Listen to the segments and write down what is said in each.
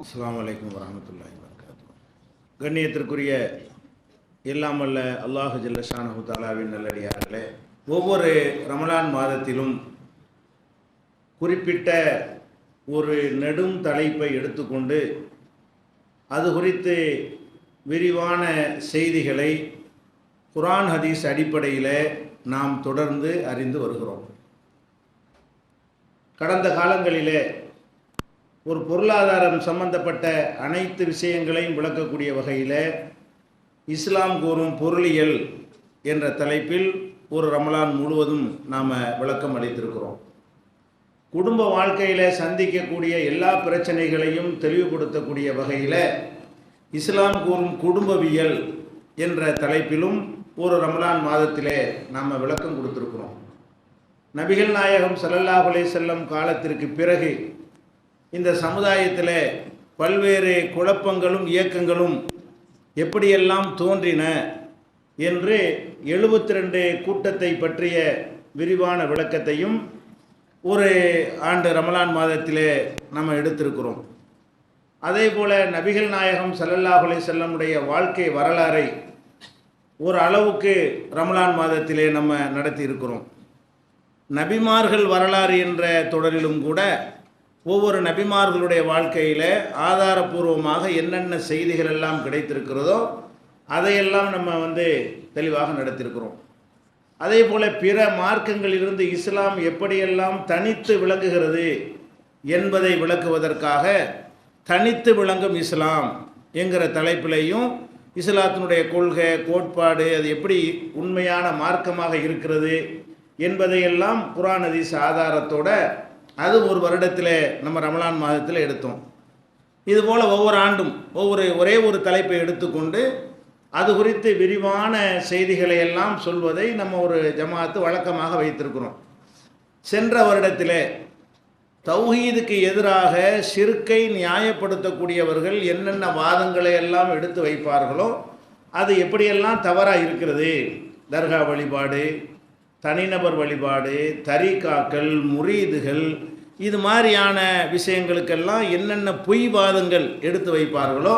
அஸ்ஸலாமு அலைக்கும் வரஹ்மத்துல்லாஹி வபரகாத்துஹு. கண்ணியத்திற்குரிய எல்லாம் வல்ல அல்லாஹு ஜல்ல ஷானஹு தஆலாவின் நல்லடியார்களே, ஒவ்வொரு ரமலான் மாதத்திலும் குறிப்பிட்ட ஒரு நெடும் தலைப்பை எடுத்துக்கொண்டு அது குறித்து விரிவான செய்திகளை குர்ஆன் ஹதீஸ் அடிப்படையில் நாம் தொடர்ந்து அறிந்து வருகிறோம். கடந்த காலங்களிலே ஒரு பொருளாதாரம் சம்பந்தப்பட்ட அனைத்து விஷயங்களையும் விளக்கக்கூடிய வகையில் இஸ்லாம் கூறும் பொருளியல் என்ற தலைப்பில் ஒரு ரமலான் முழுவதும் நாம் விளக்கம் அளித்திருக்கிறோம். குடும்ப வாழ்க்கையில் சந்திக்கக்கூடிய எல்லா பிரச்சனைகளையும் தெளிவுபடுத்தக்கூடிய வகையில் இஸ்லாம் கூறும் குடும்பவியல் என்ற தலைப்பிலும் ஒரு ரமலான் மாதத்திலே நாம் விளக்கம் கொடுத்துருக்கிறோம். நபிகள் நாயகம் ஸல்லல்லாஹு அலைஹி வஸல்லம் காலத்திற்கு பிறகு இந்த சமுதாயத்தில் பல்வேறு குழப்பங்களும் இயக்கங்களும் எப்படியெல்லாம் தோன்றின என்று 72 கூட்டத்தை பற்றிய விரிவான விளக்கத்தையும் ஒரு ஆண்டு ரமலான் மாதத்திலே நம்ம எடுத்திருக்கிறோம். அதே போல் நபிகள் நாயகம் ஸல்லல்லாஹு அலைஹி வஸல்லமுடைய வாழ்க்கை வரலாறை ஒரு அளவுக்கு ரமலான் மாதத்திலே நம்ம நடத்தி இருக்கிறோம். நபிமார்கள் வரலாறு என்ற தொடரிலும் கூட ஒவ்வொரு நபிமார்களுடைய வாழ்க்கையில் ஆதாரபூர்வமாக என்னென்ன செய்திகள் எல்லாம் கிடைத்திருக்கிறதோ அதையெல்லாம் நம்ம தெளிவாக நடத்தியிருக்கிறோம். அதே போல் பிற மார்க்கங்களிலிருந்து இஸ்லாம் எப்படியெல்லாம் தனித்து விளங்குகிறது என்பதை விளக்குவதற்காக தனித்து விளங்கும் இஸ்லாம் என்கிற தலைப்பிலையும் இஸ்லாத்தினுடைய கொள்கை கோட்பாடு அது எப்படி உண்மையான மார்க்கமாக இருக்கிறது என்பதையெல்லாம் குர்ஆன் ஹதீஸ் ஆதாரத்தோட அது ஒரு வருடத்தில் நம்ம ரமலான் மாதத்தில் எடுத்தோம். இதுபோல் ஒவ்வொரு ஆண்டும் ஒரே ஒரு தலைப்பை எடுத்துக்கொண்டு அது குறித்து விரிவான செய்திகளை எல்லாம் சொல்வதை நம்ம ஒரு ஜமாஅத்து வழக்கமாக வைத்திருக்கிறோம். சென்ற வருடத்தில் தௌஹீதுக்கு எதிராக ஷிர்க்கை நியாயப்படுத்தக்கூடியவர்கள் என்னென்ன வாதங்களை எல்லாம் எடுத்து வைப்பார்களோ அது எப்படியெல்லாம் தவறாக இருக்கிறது, தர்கா வழிபாடு, தனிநபர் வழிபாடு, தரீகாக்கள், முரீதுகள், இது மாதிரியான விஷயங்களுக்கெல்லாம் என்னென்ன பொய் வாதங்கள் எடுத்து வைப்பார்களோ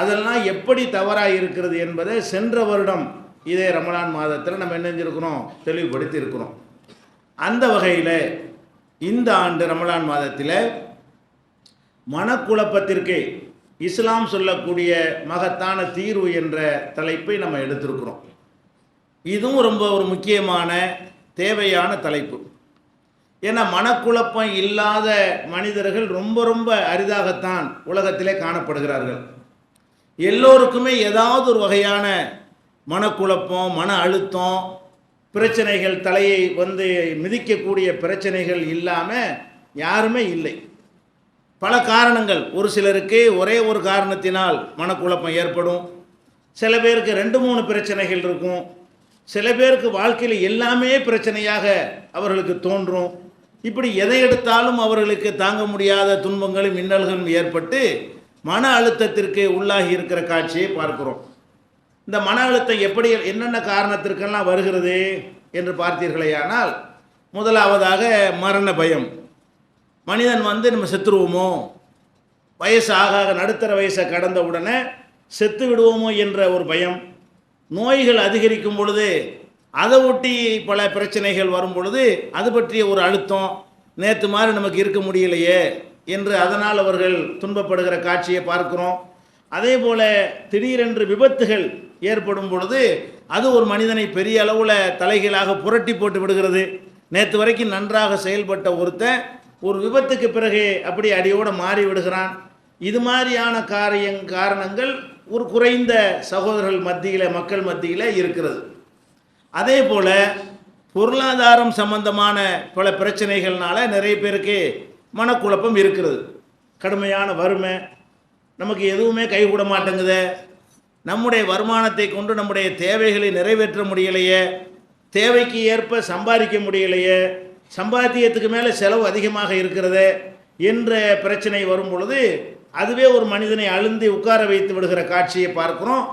அதெல்லாம் எப்படி தவறாக இருக்கிறது என்பதை சென்ற வருடம் இதே ரமலான் மாதத்தில் நம்ம என்ன செஞ்சுருக்கிறோம், தெளிவுபடுத்தி இருக்கிறோம். அந்த வகையில் இந்த ஆண்டு ரமலான் மாதத்தில் மனக்குழப்பத்திற்கு இஸ்லாம் சொல்லக்கூடிய மகத்தான தீர்வு என்ற தலைப்பை நம்ம எடுத்திருக்கிறோம். இதுவும் ரொம்ப ஒரு முக்கியமான தேவையான தலைப்பு. ஏன்னா மனக்குழப்பம் இல்லாத மனிதர்கள் ரொம்ப ரொம்ப அரிதாகத்தான் உலகத்திலே காணப்படுகிறார்கள். எல்லோருக்குமே ஏதாவது ஒரு வகையான மனக்குழப்பம், மன அழுத்தம், பிரச்சனைகள், தலையை மிதிக்கக்கூடிய பிரச்சனைகள் இல்லாமல் யாருமே இல்லை. பல காரணங்கள், ஒரு சிலருக்கு ஒரே ஒரு காரணத்தினால் மனக்குழப்பம் ஏற்படும், சில பேருக்கு 2-3 பிரச்சனைகள் இருக்கும், சில பேருக்கு வாழ்க்கையில் எல்லாமே பிரச்சனையாக அவர்களுக்கு தோன்றும். இப்படி எதை எடுத்தாலும் அவர்களுக்கு தாங்க முடியாத துன்பங்களும் இன்னல்களும் ஏற்பட்டு மன அழுத்தத்திற்கு உள்ளாகி இருக்கிற காட்சியை பார்க்கிறோம். இந்த மன அழுத்தம் எப்படி என்னென்ன காரணத்திற்கெல்லாம் வருகிறது என்று பார்த்தீர்களேயானால், முதலாவதாக மரண பயம். மனிதன் நம்ம செத்துருவோமோ, வயசு ஆக நடுத்தர வயசை கடந்த உடனே செத்து விடுவோமோ என்ற ஒரு பயம். நோய்கள் அதிகரிக்கும் பொழுது அதை ஒட்டி பல பிரச்சனைகள் வரும் பொழுது அது பற்றிய ஒரு அழுத்தம், நேற்று மாதிரி நமக்கு இருக்க முடியலையே என்று அதனால் அவர்கள் துன்பப்படுகிற காட்சியை பார்க்கிறோம். அதே போல் திடீரென்று விபத்துகள் ஏற்படும் பொழுது அது ஒரு மனிதனை பெரிய அளவில் தலைகீழாக புரட்டி போட்டு விடுகிறது. நேற்று வரைக்கும் நன்றாக செயல்பட்ட ஒருத்தன் ஒரு விபத்துக்கு பிறகு அப்படி அடியோடு மாறி விடுகிறான். இது மாதிரியான காரணங்கள் ஒரு குறைந்த சகோதரர்கள் மத்தியில், மக்கள் மத்தியில் இருக்கிறது. அதே போல் பொருளாதாரம் சம்பந்தமான பல பிரச்சனைகள்னால நிறைய பேருக்கு மனக்குழப்பம் இருக்கிறது. கடுமையான வறுமை, நமக்கு எதுவுமே கைகூட மாட்டேங்குது, நம்முடைய வருமானத்தை கொண்டு நம்முடைய தேவைகளை நிறைவேற்ற முடியலையே, தேவைக்கு ஏற்ப சம்பாதிக்க முடியலையே, சம்பாத்தியத்துக்கு மேலே செலவு அதிகமாக இருக்கிறது என்ற பிரச்சனை வரும் பொழுது அதுவே ஒரு மனிதனை அழுந்தி உட்கார வைத்து விடுகிற காட்சியை பார்க்குறோம்.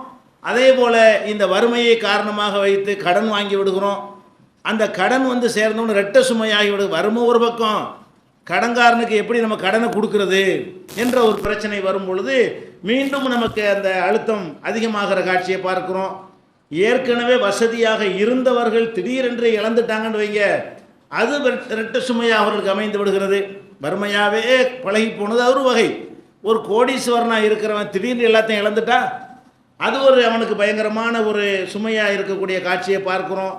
அதே போல் இந்த வறுமையை காரணமாக வைத்து கடன் வாங்கி விடுகிறோம். அந்த கடன் சேர்ந்தோன்னு ரெட்ட சுமையாகி விடு. வறுமை ஒரு பக்கம், கடன்காரனுக்கு எப்படி நம்ம கடனை கொடுக்கறது என்ற ஒரு பிரச்சனை வரும் பொழுது மீண்டும் நமக்கு அந்த அழுத்தம் அதிகமாகிற காட்சியை பார்க்கிறோம். ஏற்கனவே வசதியாக இருந்தவர்கள் திடீரென்று இழந்துட்டாங்கன்னு வைங்க, அது இரட்டை சுமையாக அவர்களுக்கு அமைந்து விடுகிறது. வறுமையாகவே பழகி போனது ஒரு வகை. ஒரு கோடீஸ்வரனாக இருக்கிறவன் திடீர்னு எல்லாத்தையும் இழந்துட்டா அது அவனுக்கு பயங்கரமான ஒரு சுமையாக இருக்கக்கூடிய காட்சியை பார்க்குறோம்.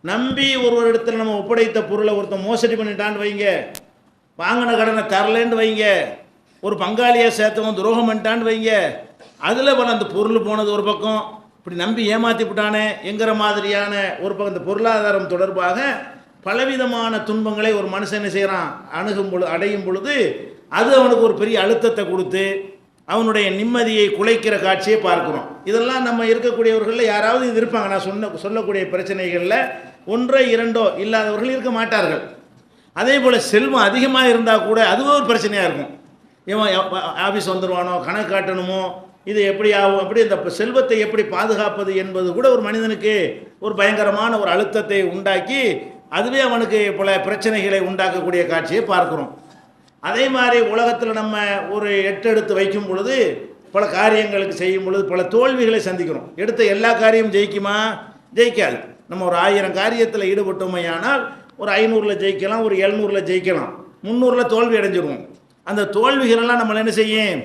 நம்பி ஒரு இடத்துல நம்ம ஒப்படைத்த பொருளை ஒருத்தன் மோசடி பண்ணிட்டான்னு வைங்க, வாங்கின கடனை தரலன்னு வைங்க, ஒரு பங்காளியை சேர்த்தவன் துரோகம் பண்ணிட்டான்னு வைங்க, அதில் அந்த பொருள் போனது ஒரு பக்கம், இப்படி நம்பி ஏமாற்றி விட்டானே என்கிற மாதிரியான ஒரு பக்கம் இந்த பொருளாதாரம் தொடர்பாக பலவிதமான துன்பங்களை ஒரு மனுஷன் செய்கிறான் அடையும் பொழுது அது அவனுக்கு ஒரு பெரிய அழுத்தத்தை கொடுத்து அவனுடைய நிம்மதியை குலைக்கிற காட்சியை பார்க்குறோம். இதெல்லாம் நம்ம இருக்கக்கூடியவர்களில் யாராவது இது இருப்பாங்க. நான் சொல்லக்கூடிய பிரச்சனைகளில் ஒன்றோ இரண்டோ இல்லாதவர்கள் இருக்க மாட்டார்கள். அதே போல் செல்வம் அதிகமாக இருந்தால் கூட அதுவும் ஒரு பிரச்சனையாக இருக்கும். இவன் ஆஃபீஸ் வந்துடுவானோ, கணக்கு காட்டணுமோ, இது எப்படி ஆகும், அப்படி இந்த செல்வத்தை எப்படி பாதுகாப்பது என்பது கூட ஒரு மனிதனுக்கு ஒரு பயங்கரமான ஒரு அழுத்தத்தை உண்டாக்கி அதுவே அவனுக்கு பல பிரச்சனைகளை உண்டாக்கக்கூடிய காட்சியை பார்க்குறோம். அதே மாதிரி உலகத்தில் நம்ம ஒரு எட்டெடுத்து வைக்கும் பொழுது பல காரியங்களுக்கு செய்யும் பொழுது பல தோல்விகளை சந்திக்கிறோம். எடுத்த எல்லா காரியமும் ஜெயிக்குமா? ஜெயிக்காது. நம்ம ஒரு 1000 காரியத்தில் ஈடுபட்டோமையானால் ஒரு 500ல் ஜெயிக்கலாம், ஒரு 700ல் ஜெயிக்கலாம், 300ல் தோல்வி அடைஞ்சிருவோம். அந்த தோல்விகளெல்லாம் நம்மளை என்ன செய்யும்?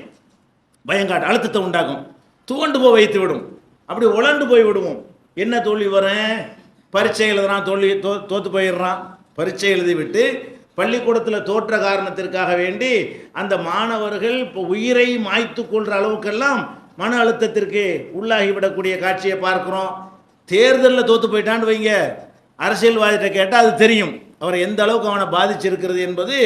பயங்காட்டு அழுத்தத்தை உண்டாக்கும், துவண்டு போய் வைத்து விடும், அப்படி உழண்டு போய் விடுவோம். என்ன தோல்வி வரும்? பரீட்சை எழுதுறான், தோற்று போயிடுறான். பரீட்சை எழுதிவிட்டு பள்ளிக்கூடத்தில் தோற்ற காரணத்திற்காக வேண்டி அந்த மாணவர்கள் இப்போ உயிரை மாய்த்து கொள்கிற அளவுக்கெல்லாம் மன அழுத்தத்திற்கு உள்ளாகிவிடக்கூடிய காட்சியை பார்க்குறோம். தேர்தலில் தோற்று போயிட்டான்னு வைங்க, அரசியல்வாதிகிட்ட கேட்டால் அது தெரியும் அவரை எந்த அளவுக்கு அவனை பாதிச்சிருக்கிறது என்பது.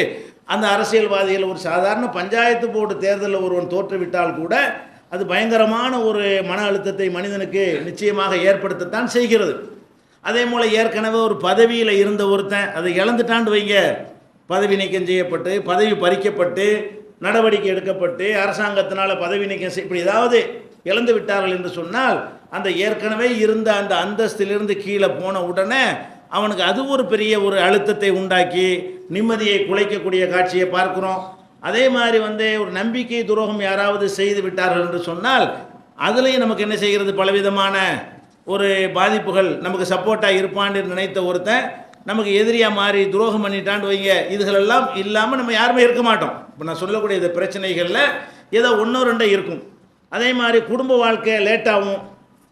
அந்த அரசியல்வாதிகள் ஒரு சாதாரண பஞ்சாயத்து போர்டு தேர்தலில் ஒருவன் தோற்றுவிட்டால் கூட அது பயங்கரமான ஒரு மன அழுத்தத்தை மனிதனுக்கு நிச்சயமாக ஏற்படுத்தத்தான் செய்கிறது. அதே போல் ஏற்கனவே ஒரு பதவியில் இருந்த ஒருத்தன் அதை இழந்துட்டான்னு வைங்க, பதவி நீக்கம் செய்யப்பட்டு பதவி பறிக்கப்பட்டு நடவடிக்கை எடுக்கப்பட்டு அரசாங்கத்தினால் பதவி நீக்கம் இப்படி ஏதாவது இழந்து விட்டார்கள் என்று சொன்னால் அந்த ஏற்கனவே இருந்த அந்த அந்தஸ்திலிருந்து கீழே போன உடனே அவனுக்கு அது ஒரு பெரிய ஒரு அழுத்தத்தை உண்டாக்கி நிம்மதியை குலைக்கக்கூடிய காட்சியை பார்க்குறோம். அதே மாதிரி ஒரு நம்பிக்கை துரோகம் யாராவது செய்து விட்டார்கள் என்று சொன்னால் அதுலேயும் நமக்கு என்ன செய்கிறது? பலவிதமான ஒரு பாதிப்புகள். நமக்கு சப்போர்ட்டாக இருப்பான்னு நினைத்த ஒருத்தன் நமக்கு எதிரியாக மாறி துரோகம் பண்ணிட்டான்னு வைங்க, இதுகளெல்லாம் இல்லாமல் நம்ம யாருமே இருக்க மாட்டோம். இப்போ நான் சொல்லக்கூடிய இந்த பிரச்சனைகளில் ஏதோ 1-2 இருக்கும். அதே மாதிரி குடும்ப வாழ்க்கை லேட்டாகும்.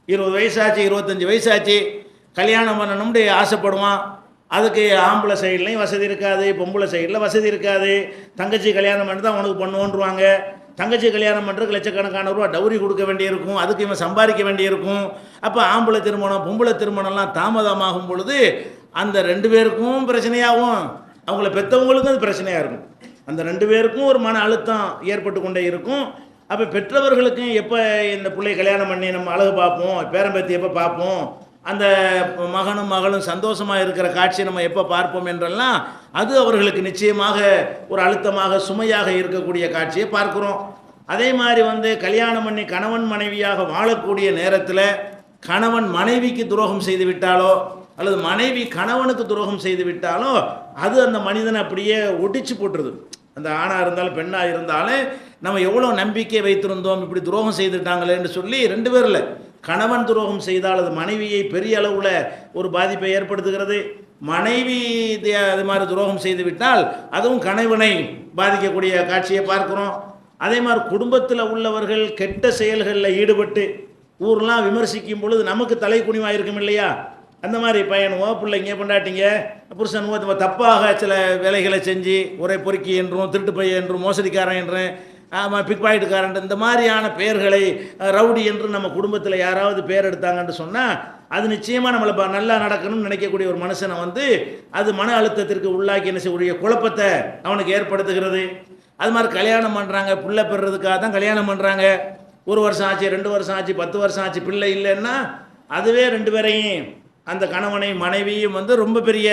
20 வயசாச்சு, 25 வயசாச்சு, கல்யாணம் பண்ணணும்னு ஆசைப்படுவான். அதுக்கு ஆம்பளை சைட்லையும் வசதி இருக்காது, பொம்பளை சைடில் வசதி இருக்காது. தங்கச்சி கல்யாணம் பண்ணி தான் உனக்கு பண்ணுவோன்றுவாங்க. தங்கச்சி கல்யாணம் பண்ணுறதுக்கு லட்சக்கணக்கான ரூபா டவுரி கொடுக்க வேண்டியிருக்கும், அதுக்கு இவன் சம்பாதிக்க வேண்டியிருக்கும். அப்போ ஆம்பளை திருமணம் பொம்பளை திருமணம்லாம் தாமதமாகும் பொழுது அந்த 2 பேருக்கும் பிரச்சனையாகும், அவங்கள பெற்றவங்களுக்கும் அது பிரச்சனையாக இருக்கும். அந்த 2 பேருக்கும் ஒரு மன அழுத்தம் ஏற்பட்டு கொண்டே இருக்கும். அப்போ பெற்றவர்களுக்கும் எப்போ இந்த பிள்ளை கல்யாணம் பண்ணி நம்ம அழகு பார்ப்போம், பேரம்பேத்தி எப்போ பார்ப்போம், அந்த மகனும் மகளும் சந்தோஷமாக இருக்கிற காட்சியை நம்ம எப்போ பார்ப்போம் என்றெல்லாம் அது அவர்களுக்கு நிச்சயமாக ஒரு அழுத்தமாக சுமையாக இருக்கக்கூடிய காட்சியை பார்க்குறோம். அதே மாதிரி கல்யாணம் பண்ணி கணவன் மனைவியாக வாழக்கூடிய நேரத்தில் கணவன் மனைவிக்கு துரோகம் செய்து விட்டாலோ அல்லது மனைவி கணவனுக்கு துரோகம் செய்து விட்டாலோ அது அந்த மனிதனை அப்படியே ஒட்டிச்சு போட்டுருது. அந்த ஆணாக இருந்தாலும் பெண்ணாக இருந்தாலும் நம்ம எவ்வளோ நம்பிக்கை வைத்திருந்தோம், இப்படி துரோகம் செய்துட்டாங்களேன்னு சொல்லி 2 பேரில் கணவன் துரோகம் செய்தால் அது மனைவியை பெரிய அளவில் ஒரு பாதிப்பை ஏற்படுத்துகிறது. மனைவி அது மாதிரி துரோகம் செய்து விட்டால் அதுவும் கணவனை பாதிக்கக்கூடிய காட்சியை பார்க்குறோம். அதே மாதிரி குடும்பத்தில் உள்ளவர்கள் கெட்ட செயல்களில் ஈடுபட்டு ஊர்லாம் விமர்சிக்கும் பொழுது நமக்கு தலை குனிவாக இருக்கும் இல்லையா? அந்த மாதிரி பையனுவோ பிள்ளைங்க பொண்டாட்டிங்க புருஷனுவோ தப்பாக சில வேலைகளை செஞ்சு ஒரே பொறுக்கி என்றும் திருட்டு பையன் என்றும் மோசடிக்காரன் என்றும் பிக் பாக்கெட்டுக்காரன் இந்த மாதிரியான பெயர்களை ரவுடி என்று நம்ம குடும்பத்தில் யாராவது பேர் எடுத்தாங்கன்னு சொன்னால் அது நிச்சயமாக நம்மளை நல்லா நடக்கணும்னு நினைக்கக்கூடிய ஒரு மனுஷனை அது மன அழுத்தத்திற்கு உள்ளாக்கி என்ன செய்யக்கூடிய குழப்பத்தை அவனுக்கு ஏற்படுத்துகிறது. அது மாதிரி கல்யாணம் பண்ணுறாங்க, பிள்ளை பெறுறதுக்காக தான் கல்யாணம் பண்ணுறாங்க. 1 வருஷம் ஆச்சு, 2 வருஷம் ஆச்சு, 10 வருஷம் ஆச்சு, பிள்ளை இல்லைன்னா அதுவே 2 பேரையும் அந்த கணவனை மனைவியும் ரொம்ப பெரிய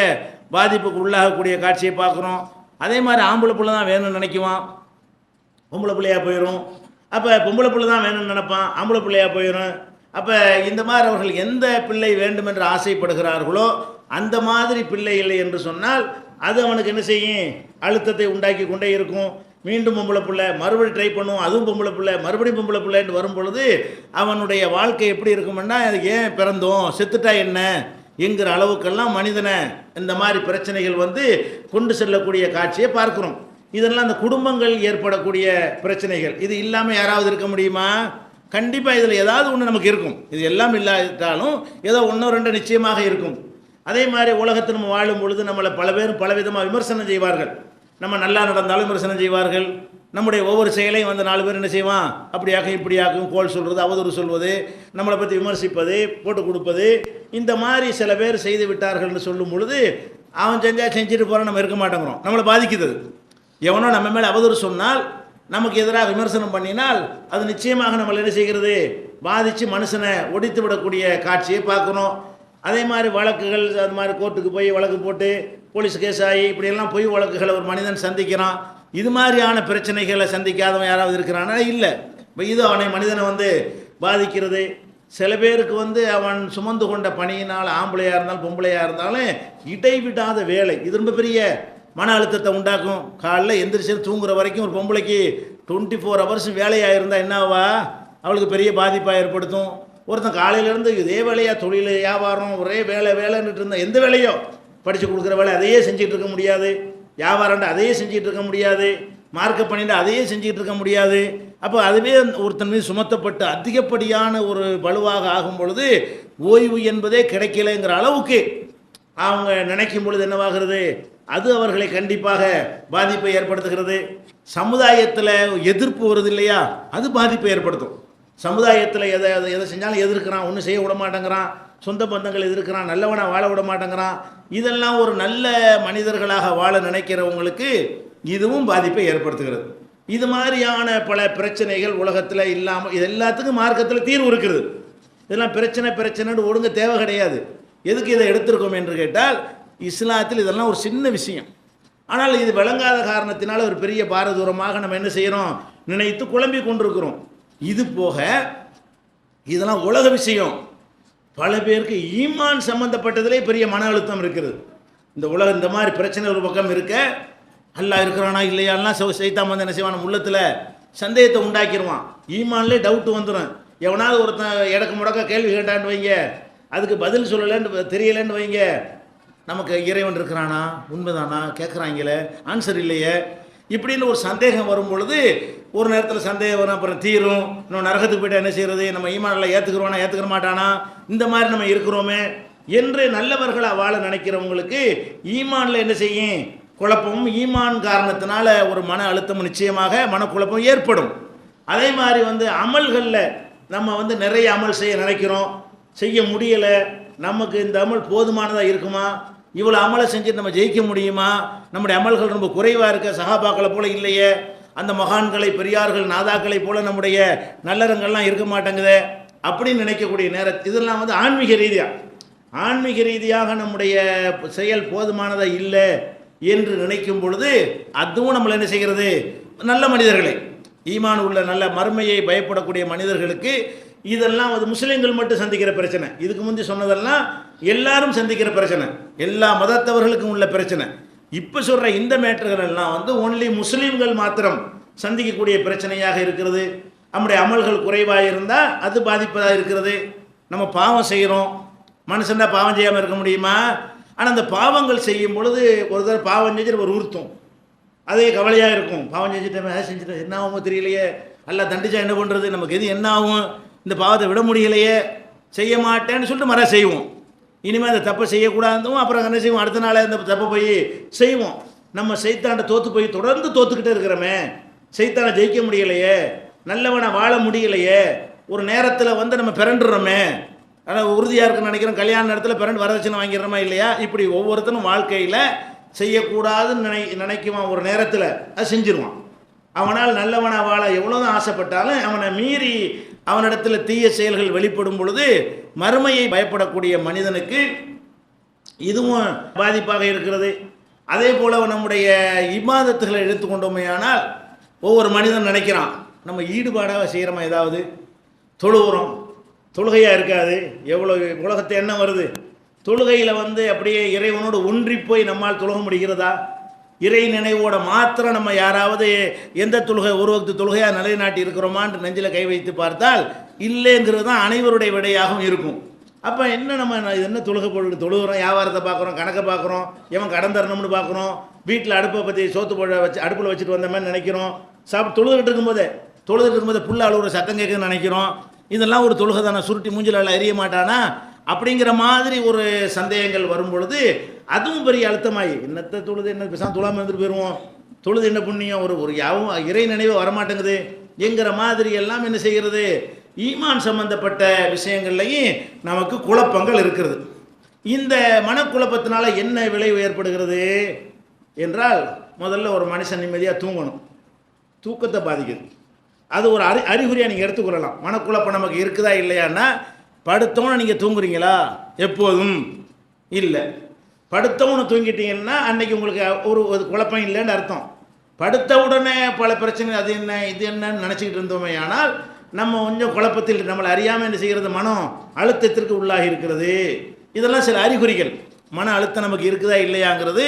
பாதிப்புக்கு உள்ளாகக்கூடிய காட்சியை பார்க்குறோம். அதே மாதிரி ஆம்பளை பிள்ளை தான் வேணும்னு நினைக்குவான், பொம்பளை பிள்ளையாக போயிடும். அப்போ பொம்பளை பிள்ளை தான் வேணும்னு நினைப்பான், ஆம்பளை பிள்ளையாக போயிடும். அப்போ இந்த மாதிரி அவர்கள் எந்த பிள்ளை வேண்டும் என்று ஆசைப்படுகிறார்களோ அந்த மாதிரி பிள்ளை இல்லை என்று சொன்னால் அது அவனுக்கு என்ன செய்யும், அழுத்தத்தை உண்டாக்கி கொண்டே இருக்கும். மீண்டும் பொம்பளை பிள்ளை, மறுபடியும் ட்ரை பண்ணுவோம், அதுவும் பொம்பளை பிள்ளை, மறுபடியும் பொம்பளை பிள்ளைன்னு வரும் பொழுது அவனுடைய வாழ்க்கை எப்படி இருக்கும்னா, அதுக்கு ஏன் பிறந்தோம், செத்துட்டா என்ன என்கிற அளவுக்கெல்லாம் மனிதனை இந்த மாதிரி பிரச்சனைகள் வந்து கொண்டு செல்லக்கூடிய காட்சியை பார்க்குறோம். இதெல்லாம் அந்த குடும்பங்கள் ஏற்படக்கூடிய பிரச்சனைகள். இது இல்லாமல் யாராவது இருக்க முடியுமா? கண்டிப்பாக இதில் ஏதாவது ஒன்று நமக்கு இருக்கும். இது எல்லாம் இல்லாட்டாலும் ஏதோ ஒன்றோ ரெண்டு நிச்சயமாக இருக்கும். அதே மாதிரி உலகத்தில் நம்ம வாழும் பொழுது நம்மளை பல பேரும் பலவிதமாக விமர்சனம் செய்வார்கள். நம்ம நல்லா நடந்தாலும் விமர்சனம் செய்வார்கள். நம்முடைய ஒவ்வொரு செயலையும் வந்து 4 பேர் என்ன செய்வான், அப்படியாக்கும் இப்படியாக்கும் கோல் சொல்கிறது, அவதூறு சொல்வது, நம்மளை பற்றி விமர்சிப்பது, போட்டு கொடுப்பது, இந்த மாதிரி சில பேர் செய்து விட்டார்கள்னு சொல்லும் பொழுது அவன் செஞ்சுட்டு போகிறான், நம்ம இருக்க மாட்டேங்கிறோம். நம்மளை பாதிக்குது. எவனோ நம்ம மேலே அவதூறு சொன்னால், நமக்கு எதிராக விமர்சனம் பண்ணினால் அது நிச்சயமாக நம்மளை என்ன செய்கிறது, பாதித்து மனுஷனை ஒடித்து விடக்கூடிய காட்சியை பார்க்கணும். அதே மாதிரி வழக்குகள், அது மாதிரி கோர்ட்டுக்கு போய் வழக்கு போட்டு போலீஸ் கேஸ் ஆகி இப்படியெல்லாம் பொய் வழக்குகளை ஒரு மனிதன் சந்திக்கிறான். இது மாதிரியான பிரச்சனைகளை சந்திக்காதவன் யாராவது இருக்கிறானா? இல்லை. இப்போ இது மனிதனை வந்து பாதிக்கிறது. சில பேருக்கு வந்து அவன் சுமந்து கொண்ட பணியினால், ஆம்பளையாக இருந்தாலும் பொம்பளையாக இருந்தாலும் இடைவிடாத வேலை, இது ரொம்ப பெரிய மன அழுத்தத்தை உண்டாக்கும். காலைல எந்திரிச்சு தூங்குற வரைக்கும் ஒரு பொம்பளைக்கு 24 ஹவர்ஸ் வேலையாக இருந்தால் என்னவா, அவளுக்கு பெரிய பாதிப்பாக ஏற்படுத்தும். ஒருத்தன் காலையிலேருந்து இதே வேலையாக, தொழில் வியாபாரம் ஒரே வேலைன்னுட்டு இருந்தால், எந்த வேலையோ படித்து கொடுக்குற வேலை அதையே செஞ்சுட்டு இருக்க முடியாது, வியாபாரம்ட்டு அதையே செஞ்சுட்டு இருக்க முடியாது, மார்க்கெட் பண்ணிட்டு அதையே செஞ்சுட்டு இருக்க முடியாது. அப்போ அதுவே ஒருத்தன் மீது சுமத்தப்பட்டு அதிகப்படியான ஒரு பலுவாக ஆகும் பொழுது ஓய்வு என்பதே கிடைக்கலைங்கிற அளவுக்கு அவங்க நினைக்கும் பொழுது என்னவாகிறது, அது அவர்களை கண்டிப்பாக பாதிப்பை ஏற்படுத்துகிறது. சமுதாயத்தில் எதிர்ப்பு வருது இல்லையா, அது பாதிப்பை ஏற்படுத்தும். சமுதாயத்தில் எதை செஞ்சாலும் எதிர்க்கிறான், ஒன்றும் செய்ய விட மாட்டேங்கிறான், சொந்த பந்தங்கள் எதிர்க்கிறான், நல்லவனாக வாழ விட மாட்டேங்கிறான். இதெல்லாம் ஒரு நல்ல மனிதர்களாக வாழ நினைக்கிறவங்களுக்கு இதுவும் பாதிப்பை ஏற்படுத்துகிறது. இது மாதிரியான பல பிரச்சனைகள் உலகத்தில் இல்லாமல், இது எல்லாத்துக்கும் மார்க்கத்தில் தீர்வு இருக்குது. இதெல்லாம் பிரச்சனைன்னு ஒழுங்க தேவை கிடையாது. எதுக்கு இதை எடுத்திருக்கோம் என்று கேட்டால், இஸ்லாத்தில் இதெல்லாம் ஒரு சின்ன விஷயம். ஆனால் இது விளங்காத காரணத்தினால ஒரு பெரிய பாரதூரமாக நம்ம என்ன செய்கிறோம், நினைத்து குழம்பி கொண்டிருக்கிறோம். இது போக இதெல்லாம் உலக விஷயம். பல பேருக்கு ஈமான் சம்பந்தப்பட்டதிலே பெரிய மன அழுத்தம் இருக்குது. இந்த மாதிரி பிரச்சனை ஒரு பக்கம் இருக்க, அல்லாஹ் இருக்கிறானா இல்லையாலாம் சைத்தான் வந்து என்ன செய்வான், உள்ளத்தில் சந்தேகத்தை உண்டாக்கிடுவான். ஈமான்லேயே டவுட்டு வந்துடும். எவனாவது ஒருத்தன் இடக்கு முடக்க கேள்வி கேட்டான்னு வைங்க, அதுக்கு பதில் சொல்லலைன்னு தெரியலைன்னு வைங்க, நமக்கு இறைவன் இருக்கிறானா, உண்மைதானா கேட்குறாங்களே, ஆன்சர் இல்லையே, இப்படின்னு ஒரு சந்தேகம் வரும் பொழுது ஒரு நேரத்தில் சந்தேகம் வரும், அப்புறம் தீரும். இன்னும் நரகத்துக்கு போய்ட்டு என்ன செய்கிறது, நம்ம ஈமானில் ஏற்றுக்கிறோனா ஏற்றுக்கிற மாட்டானா, இந்த மாதிரி நம்ம இருக்கிறோமே என்று நல்லவர்களாக வாழ நினைக்கிறவங்களுக்கு ஈமானில் என்ன செய்யும், குழப்பமும் ஈமான் காரணத்தினால ஒரு மன அழுத்தம், நிச்சயமாக மனக்குழப்பம் ஏற்படும். அதே மாதிரி வந்து அமல்களில் நம்ம வந்து நிறைய அமல் செய்ய நினைக்கிறோம், செய்ய முடியலை, நமக்கு இந்த அமல் போதுமானதாக இருக்குமா, இவ்வளோ அமலை செஞ்சுட்டு நம்ம ஜெயிக்க முடியுமா, நம்முடைய அமல்கள் ரொம்ப குறைவாக இருக்க, சஹாபாக்களை போல இல்லையே, அந்த மகான்களை, பெரியார்கள், நாதாக்களை போல நம்முடைய நல்லறங்கள்லாம் இருக்க மாட்டேங்குது அப்படின்னு நினைக்கக்கூடிய நேரத்தில் இதெல்லாம் வந்து ஆன்மீக ரீதியாக நம்முடைய செயல் போதுமானதாக இல்லை என்று நினைக்கும் பொழுது அதுவும் நம்மளை என்ன செய்கிறது, நல்ல மனிதர்களை, ஈமான் உள்ள நல்ல மறுமையை பயப்படக்கூடிய மனிதர்களுக்கு இதெல்லாம் வந்து முஸ்லீம்கள் மட்டும் சந்திக்கிற பிரச்சனை. இதுக்கு முந்தி சொன்னதெல்லாம் எல்லாரும் சந்திக்கிற பிரச்சனை, எல்லா மதத்தவர்களுக்கும் உள்ள பிரச்சனை. இப்போ சொல்கிற இந்த மேட்டர்கள் எல்லாம் வந்து ஒன்லி முஸ்லீம்கள் மாத்திரம் சந்திக்கக்கூடிய பிரச்சனையாக இருக்கிறது. நம்முடைய அமல்கள் குறைவாக இருந்தால் அது பாதிப்பதாக இருக்கிறது. நம்ம பாவம் செய்கிறோம், மனுஷன் தான் பாவம் செய்யாமல் இருக்க முடியுமா? ஆனால் அந்த பாவங்கள் செய்யும் பொழுது ஒரு தடவை பாவம் செஞ்சுட்டு ஒரு உறுத்தும், அதே கவலையாக இருக்கும். பாவம் செஞ்சுட்டு என்ன ஆகும் தெரியலையே, எல்லாம் தண்டிச்சா என்ன பண்ணுறது, நமக்கு எது என்ன ஆகும், இந்த பாவத்தை விட முடியலையே, செய்ய மாட்டேன்னு சொல்லிட்டு மர செய்வோம். இனிமேல் அந்த தப்பை செய்யக்கூடாதும், அப்புறம் என்ன செய்வோம், அடுத்த நாளே அந்த தப்பை போய் செய்வோம். நம்ம சைத்தாண்ட தொடர்ந்து தோத்துக்கிட்டே இருக்கிறோமே, சைத்தானை ஜெயிக்க முடியலையே, நல்லவனை வாழ முடியலையே, ஒரு நேரத்தில் வந்து நம்ம பிறண்டுறோமே, ஆனால் உறுதியாக இருக்குன்னு நினைக்கிறோம், கல்யாண நேரத்தில் பிறண்டு வரதட்சணை வாங்கிடுறோமா இல்லையா, இப்படி ஒவ்வொருத்தனும் வாழ்க்கையில் செய்யக்கூடாதுன்னு நினைக்குவான், ஒரு நேரத்தில் அது செஞ்சிருவான். அவனால் நல்லவனாக வாழ எவ்வளோதான் ஆசைப்பட்டாலும் அவனை மீறி அவனிடத்தில் தீய செயல்கள் வெளிப்படும் பொழுது மறுமையை பயப்படக்கூடிய மனிதனுக்கு இதுவும் பாதிப்பாக இருக்கிறது. அதே போல் நம்முடைய இபாதத்துகளை எடுத்துக்கொண்டோமையானால் ஒவ்வொரு மனிதன் நினைக்கிறான், நம்ம ஈடுபாடாக செய்கிறோமா, ஏதாவது தொழுகிறோம், தொழுகையாக இருக்காது, எவ்வளோ உலகத்தை என்ன வருது, தொழுகையில் வந்து அப்படியே இறைவனோடு ஒன்றி போய் நம்மால் தொழுக முடிகிறதா? இறை நினைவோட மாத்திரம் நம்ம யாராவது எந்த தொழுகை ஒரு வக்து தொழுகையாக நிலைநாட்டி இருக்கிறோமான்னு நெஞ்சில் கை வைத்து பார்த்தால் இல்லைங்கிறது தான் அனைவருடைய விடையாகவும் இருக்கும். அப்போ என்ன நம்ம என்ன தொழுகை போட்டு தொழுகிறோம், வியாபாரத்தை பார்க்குறோம், கணக்கை பார்க்குறோம், எவன் கடன் தரணும்னு பார்க்குறோம், வீட்டில் அடுப்பை பற்றி சோத்து போட வச்சு அடுப்பில் வச்சுட்டு வந்த மாதிரி நினைக்கிறோம், தொழுதுகிட்டு இருக்கும்போதே புல்ல அழுகுற சத்தம் கேட்குதுன்னு நினைக்கிறோம். இதெல்லாம் ஒரு தொழுகை தானே, சுருட்டி மூஞ்சில் எறிய மாட்டானா அப்படிங்கிற மாதிரி ஒரு சந்தேகங்கள் வரும் பொழுது அதுவும் பெரிய அழுத்தமாயி என்னத்தை தொழுது என்ன பேசாமல் தொழாமல் வந்துட்டு போயிடுவோம், தொழுது என்ன புண்ணியம், ஒரு யாவும் இறை நினைவு வரமாட்டேங்குது என்கிற மாதிரி எல்லாம் என்ன செய்கிறது, ஈமான் சம்பந்தப்பட்ட விஷயங்கள்லையும் நமக்கு குழப்பங்கள் இருக்கிறது. இந்த மனக்குழப்பத்தினால என்ன விளைவு ஏற்படுகிறது என்றால், முதல்ல ஒரு மனுஷன் நிம்மதியாக தூங்கணும், தூக்கத்தை பாதிக்குது. அது ஒரு அறிகுறியாக நீங்கள் எடுத்துக்கொள்ளலாம். மனக்குழப்பம் நமக்கு இருக்குதா இல்லையான்னா, படுத்தவனை நீங்கள் தூங்குறீங்களா? எப்போதும் இல்லை. படுத்தவனை தூங்கிட்டீங்கன்னா அன்னைக்கு உங்களுக்கு ஒரு குழப்பம் இல்லைன்னு அர்த்தம். படுத்த உடனே பல பிரச்சனை அது என்ன இது என்னன்னு நினச்சிக்கிட்டு இருந்தோமே, ஆனால் நம்ம கொஞ்சம் குழப்பத்தில் நம்மளை அறியாமல் என்ன செய்கிறது, மனம் அழுத்தத்திற்கு உள்ளாகி இருக்கிறது. இதெல்லாம் சில அறிகுறிகள். மன அழுத்தம் நமக்கு இருக்குதா இல்லையாங்கிறது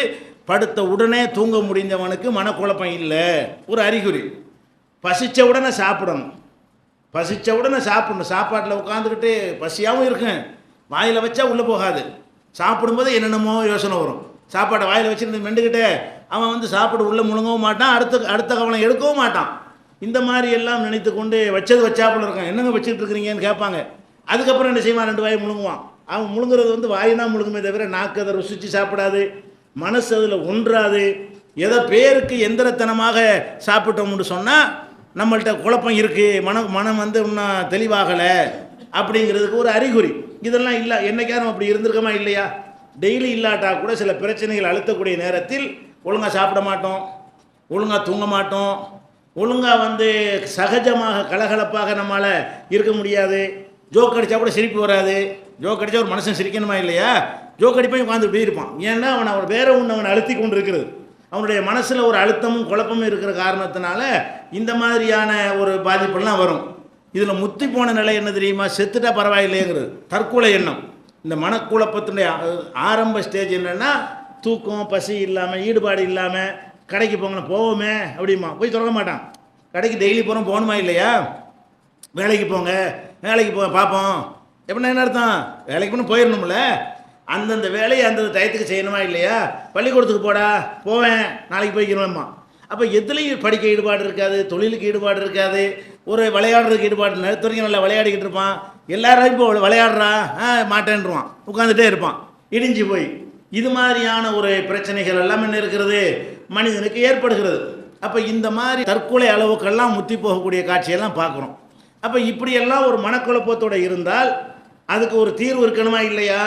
படுத்த உடனே தூங்க முடிந்தவனுக்கு மனக்குழப்பம் இல்லை ஒரு அறிகுறி. பசித்த உடனே சாப்பிடணும், சாப்பாட்டில் உட்காந்துக்கிட்டு பசியாகவும் இருக்கும், வாயில் வச்சா உள்ளே போகாது. சாப்பிடும்போது என்னென்னமோ யோசனை வரும். சாப்பாட்டை வாயில் வச்சுருந்து மெண்டுக்கிட்டே அவன் வந்து சாப்பிட உள்ளே முழுங்கவும் மாட்டான், அடுத்த கவனம் எடுக்கவும் மாட்டான். இந்த மாதிரி எல்லாம் நினைத்து கொண்டு வச்சாப்புல இருக்கான். என்னங்க வச்சுக்கிட்டு இருக்கிறீங்கன்னு கேட்பாங்க. அதுக்கப்புறம் என்ன செய்வான், 2 வாய் முழுங்குவான். அவன் முழுங்குறது வந்து வாயினா முழுங்குமே தவிர நாக்கு அதை ருசித்து சாப்பிடாது, மனசு அதில் ஒன்றாது. ஏதோ பேருக்கு எந்திரத்தனமாக சாப்பிட்டோம்னு சொன்னால் நம்மள்கிட்ட குழப்பம் இருக்குது, மனம் வந்து இன்னும் தெளிவாகலை அப்படிங்கிறதுக்கு ஒரு அறிகுறி. இதெல்லாம் இல்லை. என்னைக்காரும் அப்படி இருந்திருக்கமா இல்லையா? டெய்லி இல்லாட்டா கூட சில பிரச்சனைகள் அழுத்தக்கூடிய நேரத்தில் ஒழுங்காக சாப்பிட மாட்டோம், ஒழுங்காக தூங்க மாட்டோம், ஒழுங்காக வந்து சகஜமாக கலகலப்பாக நம்மளால் இருக்க முடியாது. ஜோக் அடித்தா கூட சிரிப்பு வராது. ஜோக் அடித்தா ஒரு மனுஷன் சிரிக்கணுமா இல்லையா? ஜோக் அடிப்பையும் உட்காந்து இப்படி இருப்பான். ஏன்னா அவன் வேற ஒன்று அவனை அழுத்தி கொண்டு இருக்கிறது. அவனுடைய மனசில் ஒரு அழுத்தமும் குழப்பமும் இருக்கிற காரணத்தினால இந்த மாதிரியான ஒரு பாதிப்பெல்லாம் வரும். இதில் முத்தி போன நிலை என்ன தெரியுமா? செத்துட்டா பரவாயில்லைங்கிறது தற்கொலை எண்ணம். இந்த மனக்குழப்பத்தினுடைய ஆரம்ப ஸ்டேஜ் என்னென்னா, தூக்கம் பசி இல்லாமல் ஈடுபாடு இல்லாமல் கடைக்கு போவோமே அப்படிமா போய் தொடங்க மாட்டான். கடைக்கு டெய்லி போகணுமா இல்லையா? வேலைக்கு போங்க பார்ப்போம். எப்படின்னா என்ன அர்த்தம்? வேலைக்கு போயிடணும்ல. அந்தந்த வேலையை அந்தந்த டயத்துக்கு செய்யணுமா இல்லையா? பள்ளிக்கூடத்துக்கு போவேன் நாளைக்கு போய்க்கிறோம்மா. அப்போ எதுலேயும் படிக்க ஈடுபாடு இருக்காது, தொழிலுக்கு ஈடுபாடு இருக்காது, ஒரு விளையாடுறதுக்கு ஈடுபாடு. நடுத்தரைக்கும் நல்லா விளையாடிக்கிட்டு இருப்பான். எல்லாரும் இப்போ விளையாடுறா மாட்டேன்ருவான், உட்காந்துட்டே இருப்பான் இடிஞ்சு போய். இது மாதிரியான ஒரு பிரச்சனைகள் எல்லாம் என்ன இருக்கிறது, மனிதனுக்கு ஏற்படுகிறது. அப்போ இந்த மாதிரி தற்கொலை அளவுக்கெல்லாம் முத்தி போகக்கூடிய காட்சியெல்லாம் பார்க்குறோம். அப்போ இப்படியெல்லாம் ஒரு மனக்குழப்பத்தோடு இருந்தால் அதுக்கு ஒரு தீர்வு இருக்கணுமா இல்லையா?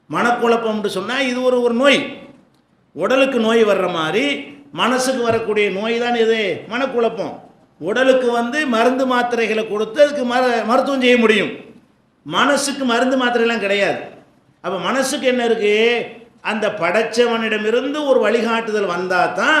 மனக்குழப்பம்னு சொன்னால் இது ஒரு நோய். உடலுக்கு நோய் வர்ற மாதிரி மனசுக்கு வரக்கூடிய நோய் தான் இது மனக்குழப்பம். உடலுக்கு வந்து மருந்து மாத்திரைகளை கொடுத்து அதுக்கு மருத்துவம் செய்ய முடியும். மனசுக்கு மருந்து மாத்திரைலாம் கிடையாது. அப்போ மனசுக்கு என்ன இருக்குது, அந்த படைச்சவனிடமிருந்து ஒரு வழிகாட்டுதல் வந்தால் தான்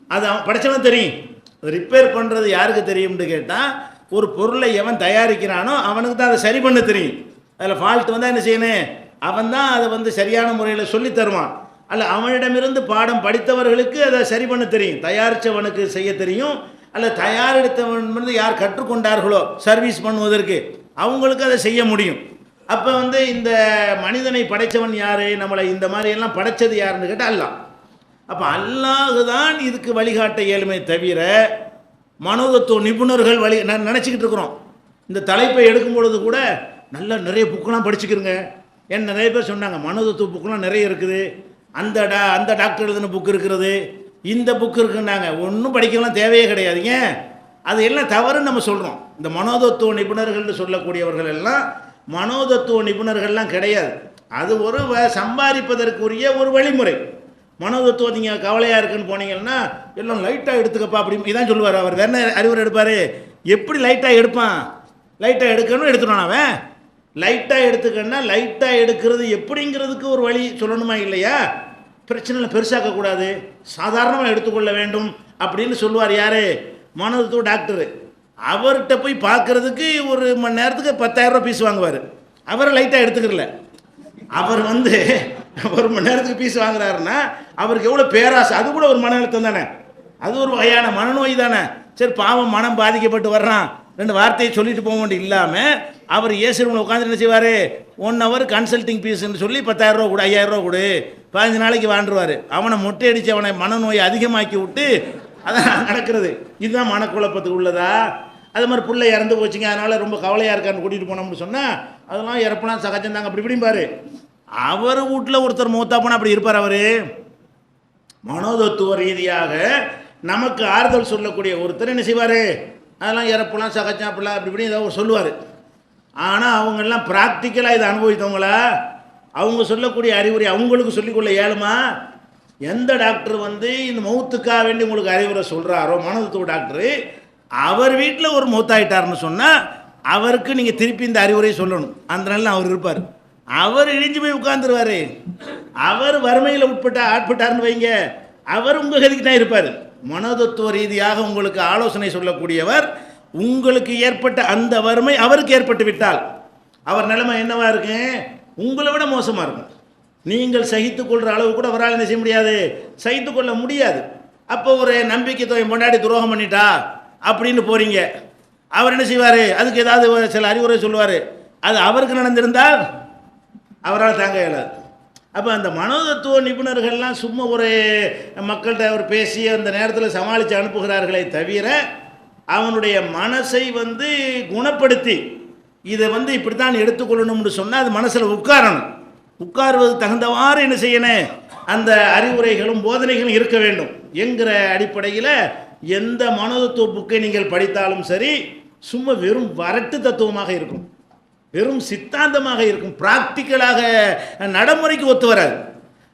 அது படைச்சவன் தெரியும். அது ரிப்பேர் பண்ணுறது யாருக்கு தெரியும்னு கேட்டால், ஒரு பொருளை எவன் தயாரிக்கிறானோ அவனுக்கு தான் அதை சரி பண்ண தெரியும். அதில் ஃபால்ட் வந்தால் என்ன செய்யணும், அவன் தான் அதை வந்து சரியான முறையில் சொல்லி தருவான். அல்ல அவனிடமிருந்து பாடம் படித்தவர்களுக்கு அதை சரி பண்ண தெரியும், தயாரித்தவனுக்கு செய்ய தெரியும். அல்ல தயாரித்தவன் யார் கற்றுக்கொண்டார்களோ சர்வீஸ் பண்ணுவதற்கு அவங்களுக்கு அதை செய்ய முடியும். அப்போ வந்து இந்த மனிதனை படைத்தவன் யார், நம்மளை இந்த மாதிரியெல்லாம் படைத்தது யாருன்னு கேட்டால் அல்லாஹ். அப்போ அல்லாஹ் தான் இதுக்கு வழிகாட்ட இயலுமே தவிர மனோதத்துவ நிபுணர்கள் நினச்சிக்கிட்டு இருக்கிறோம். இந்த தலைப்பை எடுக்கும் பொழுது கூட நல்லா நிறைய புக்கெலாம் படிச்சுக்கிறோங்க. ஏன் நிறைய பேர் சொன்னாங்க மனோதத்துவ புக்கெலாம் நிறைய இருக்குது, அந்த டாக்டர் எழுதின புக் இருக்கிறது, இந்த புக் இருக்குன்னாங்க. ஒன்றும் படிக்கலாம் தேவையே கிடையாதுங்க. அது எல்லாம் தவறுன்னு நம்ம சொல்கிறோம். இந்த மனோதத்துவ நிபுணர்கள்னு சொல்லக்கூடியவர்கள் எல்லாம் மனோதத்துவ நிபுணர்கள்லாம் கிடையாது. அது ஒரு சம்பாதிப்பதற்குரிய ஒரு வழிமுறை. மனோதத்துவம் நீங்கள் கவலையாக இருக்குன்னு போனீங்கன்னா எல்லாம் லைட்டாக எடுத்துக்கப்பா அப்படி இதான் சொல்லுவார். அவர் வேற அறிவுரை எடுப்பார். எப்படி லைட்டாக எடுப்பான், லைட்டாக எடுக்கணும் எடுத்துட்டான். அவன் லைட்டாக எடுத்துக்கன்னா லைட்டாக எடுக்கிறது எப்படிங்கிறதுக்கு ஒரு வழி சொல்லணுமா இல்லையா? பிரச்சனை பெருசாக்கக்கூடாது, சாதாரணமாக எடுத்துக்கொள்ள வேண்டும் அப்படின்னு சொல்லுவார். யார்? மனோதத்துவ டாக்டரு. அவர்கிட்ட போய் பார்க்குறதுக்கு ஒரு மணி நேரத்துக்கு 10,000 ரூபா ஃபீஸ் வாங்குவார். அவரை லைட்டாக எடுத்துக்கிறல. அவர் வந்து ஒரு மணி நேரத்துக்கு பீஸ் வாங்குறாருன்னா அவருக்கு எவ்வளோ பேராசை, அது கூட ஒரு மன அழுத்தம் தானே, அது ஒரு வகையான மனநோய் தானே. சரி பாவம் மனம் பாதிக்கப்பட்டு வர்றான், ரெண்டு வார்த்தையை சொல்லிட்டு போக வேண்டிய இல்லாமல் அவர் ஏசி ரூமில் உட்காந்து என்ன செய்வார், 1 ஹவர் கன்சல்டிங் ஃபீஸ்ன்னு சொல்லி 10,000 ரூபா கொடு, 5,000 ரூபா கொடு, 15 நாளைக்கு வாண்டுருவார். அவனை மொட்டை அடித்து அவனை மனநோயை அதிகமாக்கி விட்டு அதான் நடக்கிறது. இதுதான் மனக்குழப்பத்துக்கு உள்ளதா? அது மாதிரி பிள்ளை இறந்து போச்சுங்க, அதனால் ரொம்ப கவலையாக இருக்கான்னு கூட்டிகிட்டு போனோம்னு சொன்னால் அதெல்லாம் இறப்புனா சகஜந்தாங்க அப்படி இப்படிம்பாரு. அவர் வீட்டில் ஒருத்தர் மூத்தா போனால் அப்படி இருப்பார். அவர் மனோதத்துவ ரீதியாக நமக்கு ஆறுதல் சொல்லக்கூடிய ஒருத்தர் என்ன செய்வார், அதெல்லாம் இறப்புலாம் சகஜம் அப்படிலாம் அப்படி இப்படி ஏதாவது சொல்லுவார். ஆனால் அவங்கெல்லாம் ப்ராக்டிக்கலாக இதை அனுபவித்தவங்களா? அவங்க சொல்லக்கூடிய அறிவுரை அவங்களுக்கு சொல்லிக்கொள்ள இயலுமா? எந்த டாக்டர் வந்து இந்த மௌத்துக்காக வேண்டி உங்களுக்கு அறிவுரை சொல்கிறாரோ மனோதத்துவ டாக்டரு, அவர் வீட்டில் ஒரு மௌத்தாயிட்டார்னு சொன்னால் அவருக்கு நீங்கள் திருப்பி இந்த அறிவுரையை சொல்லணும். அந்த நாளில் அவர் இருப்பார். அவர் இழிஞ்சு போய் உட்கார்ந்துருவார். அவர் வறுமையில் ஆட்பட்டார்னு வைங்க, அவர் உங்கள் கதிக்கு தான் இருப்பார். மனோதத்துவ ரீதியாக உங்களுக்கு ஆலோசனை சொல்லக்கூடியவர், உங்களுக்கு ஏற்பட்ட அந்த வறுமை அவருக்கு ஏற்பட்டு விட்டால் அவர் நிலைமை என்னவா இருக்கு? உங்களை விட மோசமாக இருக்கும். நீங்கள் சகித்துக்கொள்கிற அளவு கூட அவரால் என்ன செய்ய முடியாது, சகித்துக்கொள்ள முடியாது. அப்போ ஒரு நம்பிக்கை தொகை முன்னாடி துரோகம் பண்ணிட்டா அப்படின்னு போகிறீங்க, அவர் என்ன செய்வார், அதுக்கு ஏதாவது சில அறிவுரை சொல்லுவார். அது அவருக்கு நடந்திருந்தால் அவரால் தாங்க இயலாது. அப்போ அந்த மனோதத்துவ நிபுணர்கள்லாம் சும்மா ஒரு மக்கள்கிட்ட அவர் பேசி அந்த நேரத்தில் சமாளித்து அனுப்புகிறார்களே தவிர அவனுடைய மனசை வந்து குணப்படுத்தி இதை வந்து இப்படி தான் எடுத்துக்கொள்ளணும்னு சொன்னால் அது மனசில் உட்காரணும். உட்காருவது தகுந்தவாறு என்ன செய்யணும், அந்த அறிவுரைகளும் போதனைகளும் இருக்க வேண்டும் என்கிற அடிப்படையில் எந்த மனோதத்துவ புக்கை நீங்கள் படித்தாலும் சரி சும்மா வெறும் வரட்டு தத்துவமாக இருக்கும், வெறும் சித்தாந்தமாக இருக்கும், ப்ராக்டிக்கலாக நடைமுறைக்கு ஒத்து வராது.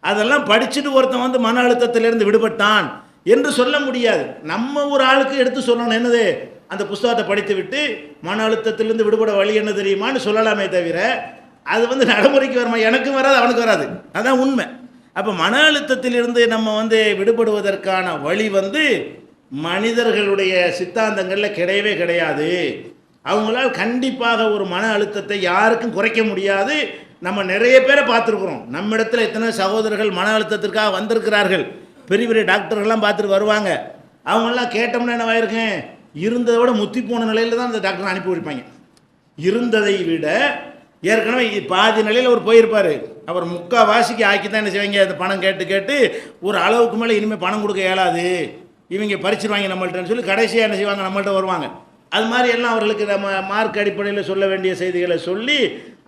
அதெல்லாம் படிச்சுட்டு ஒருத்தன் வந்து மன அழுத்தத்திலிருந்து விடுபட்டான் என்று சொல்ல முடியாது. நம்ம ஒரு ஆளுக்கு எடுத்து சொல்லணும், என்னது அந்த புஸ்தகத்தை படித்து விட்டு மன அழுத்தத்திலிருந்து விடுபட வழி என்ன தெரியுமான்னு சொல்லலாமே தவிர அது வந்து நடைமுறைக்கு வருமா, எனக்கும் வராது அவனுக்கு வராது, அதான் உண்மை. அப்போ மன அழுத்தத்திலிருந்து நம்ம வந்து விடுபடுவதற்கான வழி வந்து மனிதர்களுடைய சித்தாந்தங்களில் கிடையவே கிடையாது. அவங்களால் கண்டிப்பாக ஒரு மன அழுத்தத்தை யாருக்கும் குறைக்க முடியாது. நம்ம நிறைய பேரை பார்த்துருக்குறோம். நம்ம இடத்துல எத்தனை சகோதரர்கள் மன அழுத்தத்திற்காக வந்திருக்கிறார்கள். பெரிய பெரிய டாக்டர்கள்லாம் பார்த்துட்டு வருவாங்க. அவங்களாம் கேட்டோம்னா என்னவாயிருக்கேன், இருந்ததை விட முத்தி போன நிலையில் தான் அந்த டாக்டர் அனுப்பி வைப்பாங்க. இருந்ததை விட ஏற்கனவே பாதி நிலையில் அவர் போயிருப்பார். அவர் முக்கால்வாசிக்கு ஆக்கி தான் என்ன செய்வாங்க, அந்த பணம் கேட்டு கேட்டு ஒரு அளவுக்கு மேலே இனிமேல் பணம் கொடுக்க இயலாது, இவங்க பறிச்சிருவாங்க நம்மள்கிட்டன்னு சொல்லி கடைசியாக என்ன செய்வாங்க, நம்மள்கிட்ட வருவாங்க. அது மாதிரி எல்லாம் அவர்களுக்கு நம்ம மார்க் அடிப்படையில் சொல்ல வேண்டிய செய்திகளை சொல்லி